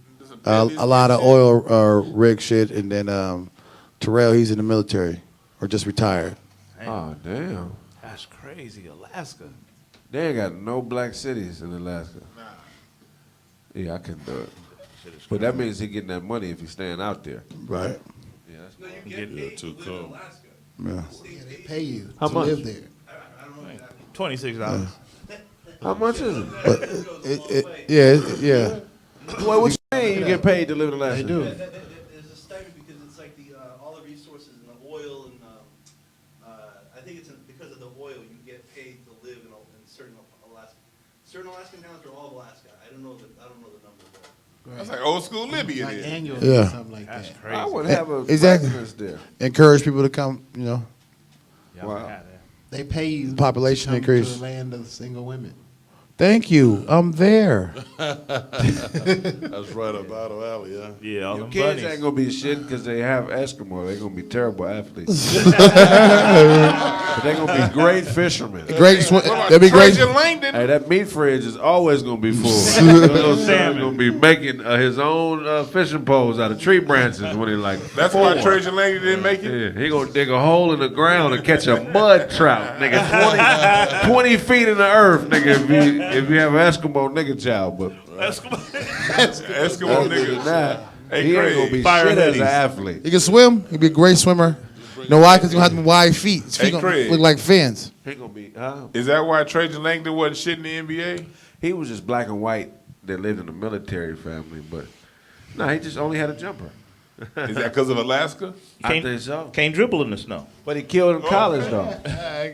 a lot of oil rig shit, and then Terrell, he's in the military or just retired. Oh, damn. That's crazy, Alaska. They ain't got no black cities in Alaska. Yeah, I couldn't do it. But that means he getting that money if he's staying out there. Right. Yeah, that's Yeah, too cold. Yeah. Yeah, they pay you How to much? live there. $26. How much is it? Yeah. Well, what you mean you get paid to live in Alaska? They do. There's a statement because it's like all the resources and the oil and I think it's because of the oil you get paid to live in certain Alaskan towns or all of Alaska. I don't know the number. That's like old school Libya. Like then. annually Yeah. or something like that. I would have a Exactly. residence there. Encourage people to come. Wow. They pay you Population to come increase. to the land of single women. Thank you. I'm there. That's right up out of alley, yeah. Yeah, all Your them kids bunnies. ain't gonna be shit because they have Eskimo. They're gonna be terrible athletes. But they're gonna be great fishermen. Great swim. That'd be great. Trajan Langdon. Hey, that meat fridge is always gonna be full. Little Sam's gonna be making his own fishing poles out of tree branches when he like. That's why Trajan Langdon didn't make it. Yeah, he gonna dig a hole in the ground and catch a mud trout, nigga. 20 feet in the earth, nigga. If you have an Eskimo nigga child, but Eskimo other than niggas. that, Hey, he ain't gonna be Fire shit as an hoodies. athlete. He can swim. He'd be a great swimmer. You know why? Because he have them wide feet. His feet Hey, gonna Craig. look like fins. He gonna be. Is that why Trajan Langdon wasn't shit in the NBA? He was just black and white that lived in a military family, but no, he just only had a jumper. Is that because of Alaska? I think so. Can't dribble in the snow. But he killed in college though.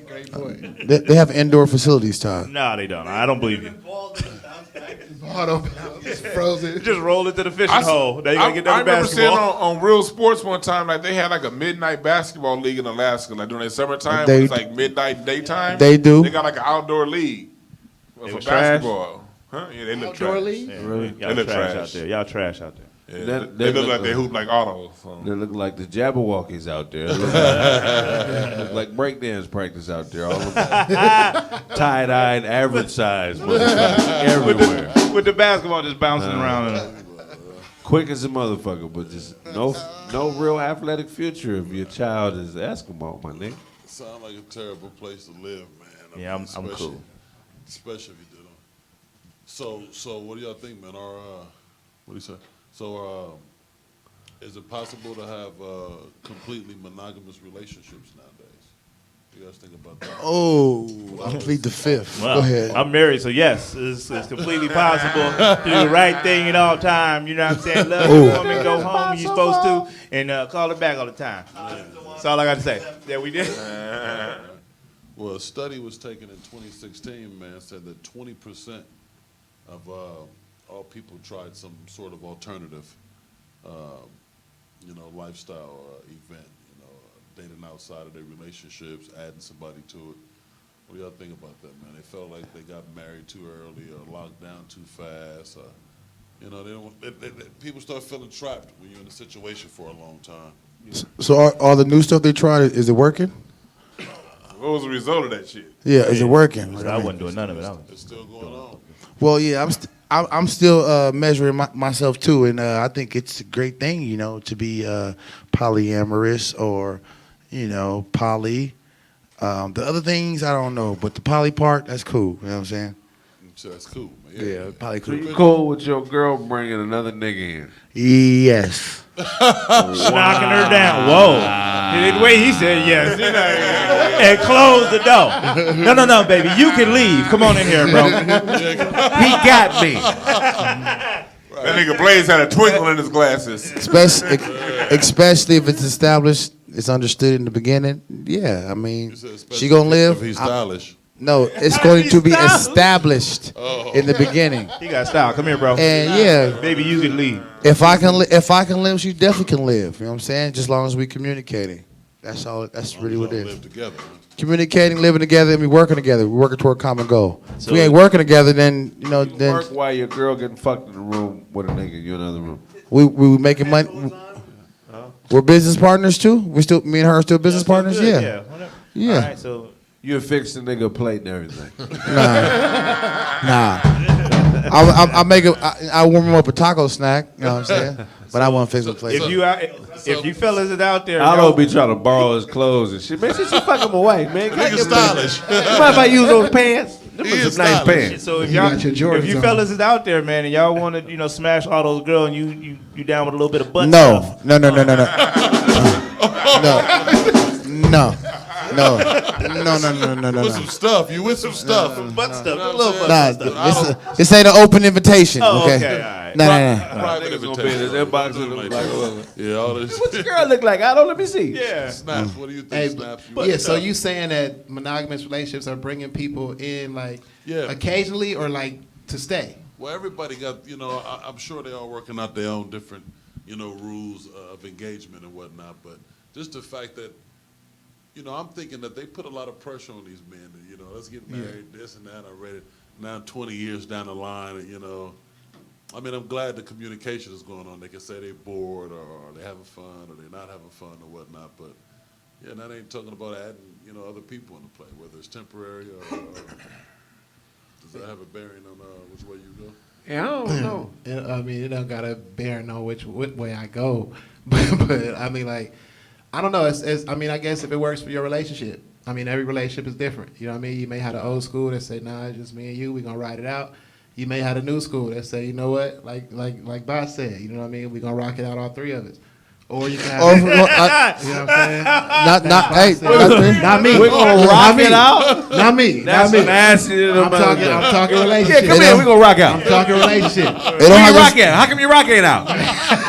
Great point. They have indoor facilities, Todd. No, they don't. I don't believe you. It's frozen. Just roll it to the fishing hole. Now you gotta get I another remember seeing basketball. on Real Sports one time, like they had like a midnight basketball league in Alaska, like during the summertime. They- It's like midnight daytime. They do. They got like an outdoor league for was basketball. Huh? Yeah, they look Outdoor trash. league? Yeah, Really? Y'all They look trash trash. out there. Y'all trash out there. Yeah, That- they they look look like they hoop like autos. So. They look like the Jabberwockies out there. They look like breakdance practice out there. All of tie-dyed, average size, motherfuckers everywhere. With the basketball just bouncing around. Quick as a motherfucker, but just no real athletic future if your child is Eskimo, my nigga. Sound like a terrible place to live, man. Yeah, I'm especially- cool. Especially if you do. So what do y'all think, man? What do you say? So, is it possible to have completely monogamous relationships nowadays? What do you guys think about that? Oh, I plead the fifth. Well, Go ahead. I'm married, so yes, it's completely possible to do the right thing at all time. You know what I'm saying? Love your woman, go home when you're supposed to, and call her back all the time. That's all I got to say. Yeah, we did. Well, a study was taken in 2016, man, said that 20% of all people tried some sort of alternative, lifestyle event, dating outside of their relationships, adding somebody to it. What do y'all think about that, man? They felt like they got married too early or locked down too fast. People start feeling trapped when you're in a situation for a long time. So all the new stuff they tried, is it working? What was the result of that shit? Yeah, is it working? I wasn't doing none of it. It's still going on. Well, yeah, I'm still measuring myself too, and I think it's a great thing, to be polyamorous or, poly. The other things I don't know, but the poly part, that's cool. You know what I'm saying? So that's cool, man. Yeah, poly So cool. you cool with your girl bringing another nigga in? Yes. Knocking her down. Whoa. The way he said yes. And close the door. No, baby. You can leave. Come on in here, bro. He got me. That nigga Blaze had a twinkle in his glasses. Especially if it's established, it's understood in the beginning. Yeah, I mean, You said especially she gonna live. If he's stylish. No, it's going to be established in the beginning. He got style. Come here, bro. And yeah, Baby, you can leave. if I can live, she definitely can live. You know what I'm saying? Just as long as we communicating. That's all. That's really what it Live is. together. Man. Communicating, living together, and we working together. We working toward a common goal. So if we ain't working together, then then Work while your girl getting fucked in the room with a nigga. You in another room. we making money. We're business partners too. Me and her are still business partners. Good, Yeah. whatever. Yeah. All right, so You fix the nigga plate and everything. Nah. I warm him up a taco snack. You know what I'm saying? But I won't fix the place. if you fellas is out there, I y'all- don't be trying to borrow his clothes and shit. Man, she should fuck him away, man. Nigga stylish. You mind if I use those pants? Them He is is some nice stylish. pants. So if You y'all, got your Jordans if you on. fellas is out there, man, and y'all want to, smash all those girls, and you down with a little bit of butt No, stuff. no. With some stuff. You with some stuff. Butt stuff. You know A little what butt I'm stuff. saying? This ain't an open invitation. Oh, okay. okay, all right. No. Niggas Private gonna be in invitation. his inbox and Like like, that. Yeah, all this. What's the girl look like? I don't let me see. Yeah. Snaps. What do you Hey, think, Snaps? yeah, so you saying that monogamous relationships are bringing people in like Yeah. occasionally or like to stay? Well, everybody got, I'm sure they all working out their own different, rules of engagement and whatnot. But just the fact that, I'm thinking that they put a lot of pressure on these men. Let's get married, this and that. I read it. Now 20 years down the line, I'm glad the communication is going on. They can say they're bored or they're having fun or they're not having fun or whatnot. But, yeah, that ain't talking about adding, other people into play, whether it's temporary or does that have a bearing on which way you go? Yeah, I don't know. It don't got a bearing on which way I go, but I don't know. I guess if it works for your relationship, every relationship is different. You know what I mean? You may have the old school that say, nah, it's just me and you. We gonna ride it out. You may have the new school that say, you know what, like Boss said, you know what I mean? We gonna rock it out, all three of us. Or you can have, you know what I'm saying? Not me. We're gonna rock it out. Not me. That's not me. nasty. I'm talking relationship. Yeah, come here. We gonna rock out. I'm talking relationship. Where you rock at? How come you rocking out?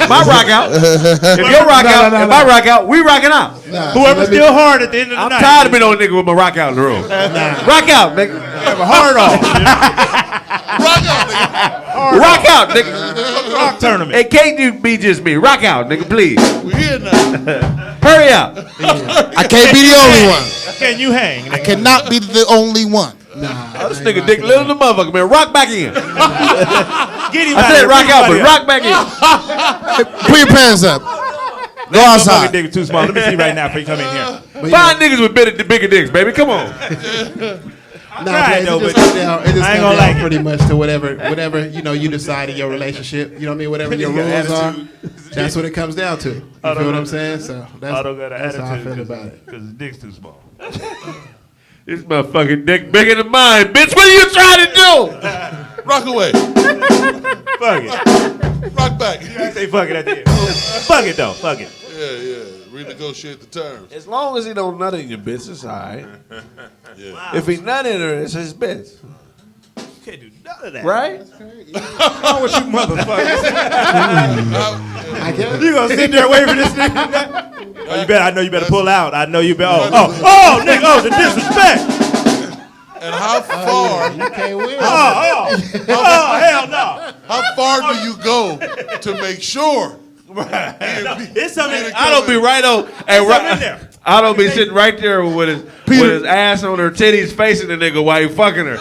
My rock out. If you rock out, if I rock out, we rocking out. Whoever's still hard at the end of the I'm night. tired of being on nigga with my rock out in the room. Rock out, nigga. Have a hard on. Rock out, nigga. Rock tournament. It can't be just me. Rock out, nigga, please. We here now. Hurry up. I can't be the only one. Can you hang? I cannot be the only one. Oh, this nigga dick little the motherfucker, man. Rock back in. Get him I said rock out, but rock back in. Put your pants up. Go outside. Dick too small. Let me see right now before you come in here. Find niggas with bigger dicks, baby. Come on. It just comes down pretty much to whatever you decide in your relationship. You know what I mean? Whatever your rules are, that's what it comes down to. You feel what I'm saying? So that's how I feel about it. Because his dick's too small. This motherfucking dick bigger than mine, bitch. What are you trying to do? Rock away. Fuck it. Rock back. You say fuck it at the end. Fuck it though. Fuck it. Yeah. Renegotiate the terms. As long as he don't nut in your bitch, it's all right. Yeah. Wow. If he nut in her, it's his bitch. You can't do none of that. Right? What's wrong with you motherfuckers? I guess. You gonna sit there waiting for this nigga? I know you better pull out. I know you better. Oh, nigga, the disrespect. And how far? You can't win. Oh, hell no. How far do you go to make sure? It's something. I don't be right on. I don't be sitting right there with his ass on her titties facing the nigga while he fucking her.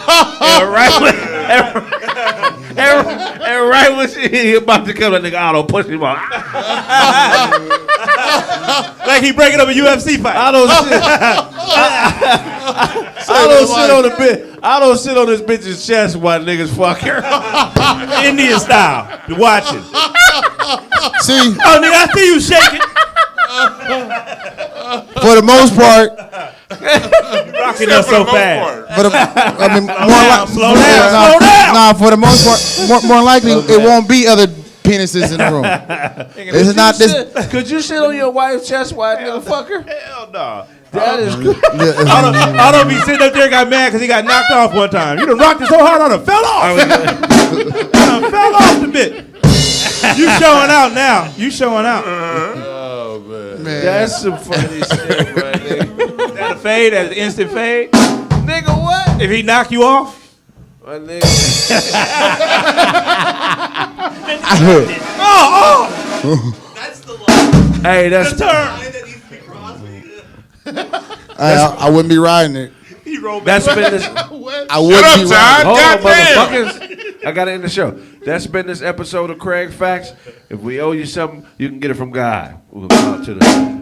and right when he about to come, that nigga Otto push him off. Like he breaking up a UFC fight. I don't sit on this bitch's chest while niggas fuck her. Indian style. You're watching. See, Oh, nigga, I see you shaking. for the most part, Rocking up so fast. Slow down. Nah, for the most part, more likely it won't be other penises in the room. This is not this. Could you sit on your wife's chest while a nigga fuck her? Hell no. That is good. I don't be sitting up there and got mad because he got knocked off one time. You done rocked it so hard I done fell off. I done fell off the bit. You showing out now. You showing out. Oh, man. That's some funny shit right there. That a fade? That an instant fade? Nigga, what? If he knock you off? My nigga. That's the line. Hey, that's The turn. Line that needs to be crossed. I wouldn't be riding it. He rolled back. That's been this. I wouldn't be riding. Hold on, Goddamn. motherfuckers. I gotta end the show. That's been this episode of Kraig Facts. If we owe you something, you can get it from God. We'll go out to the.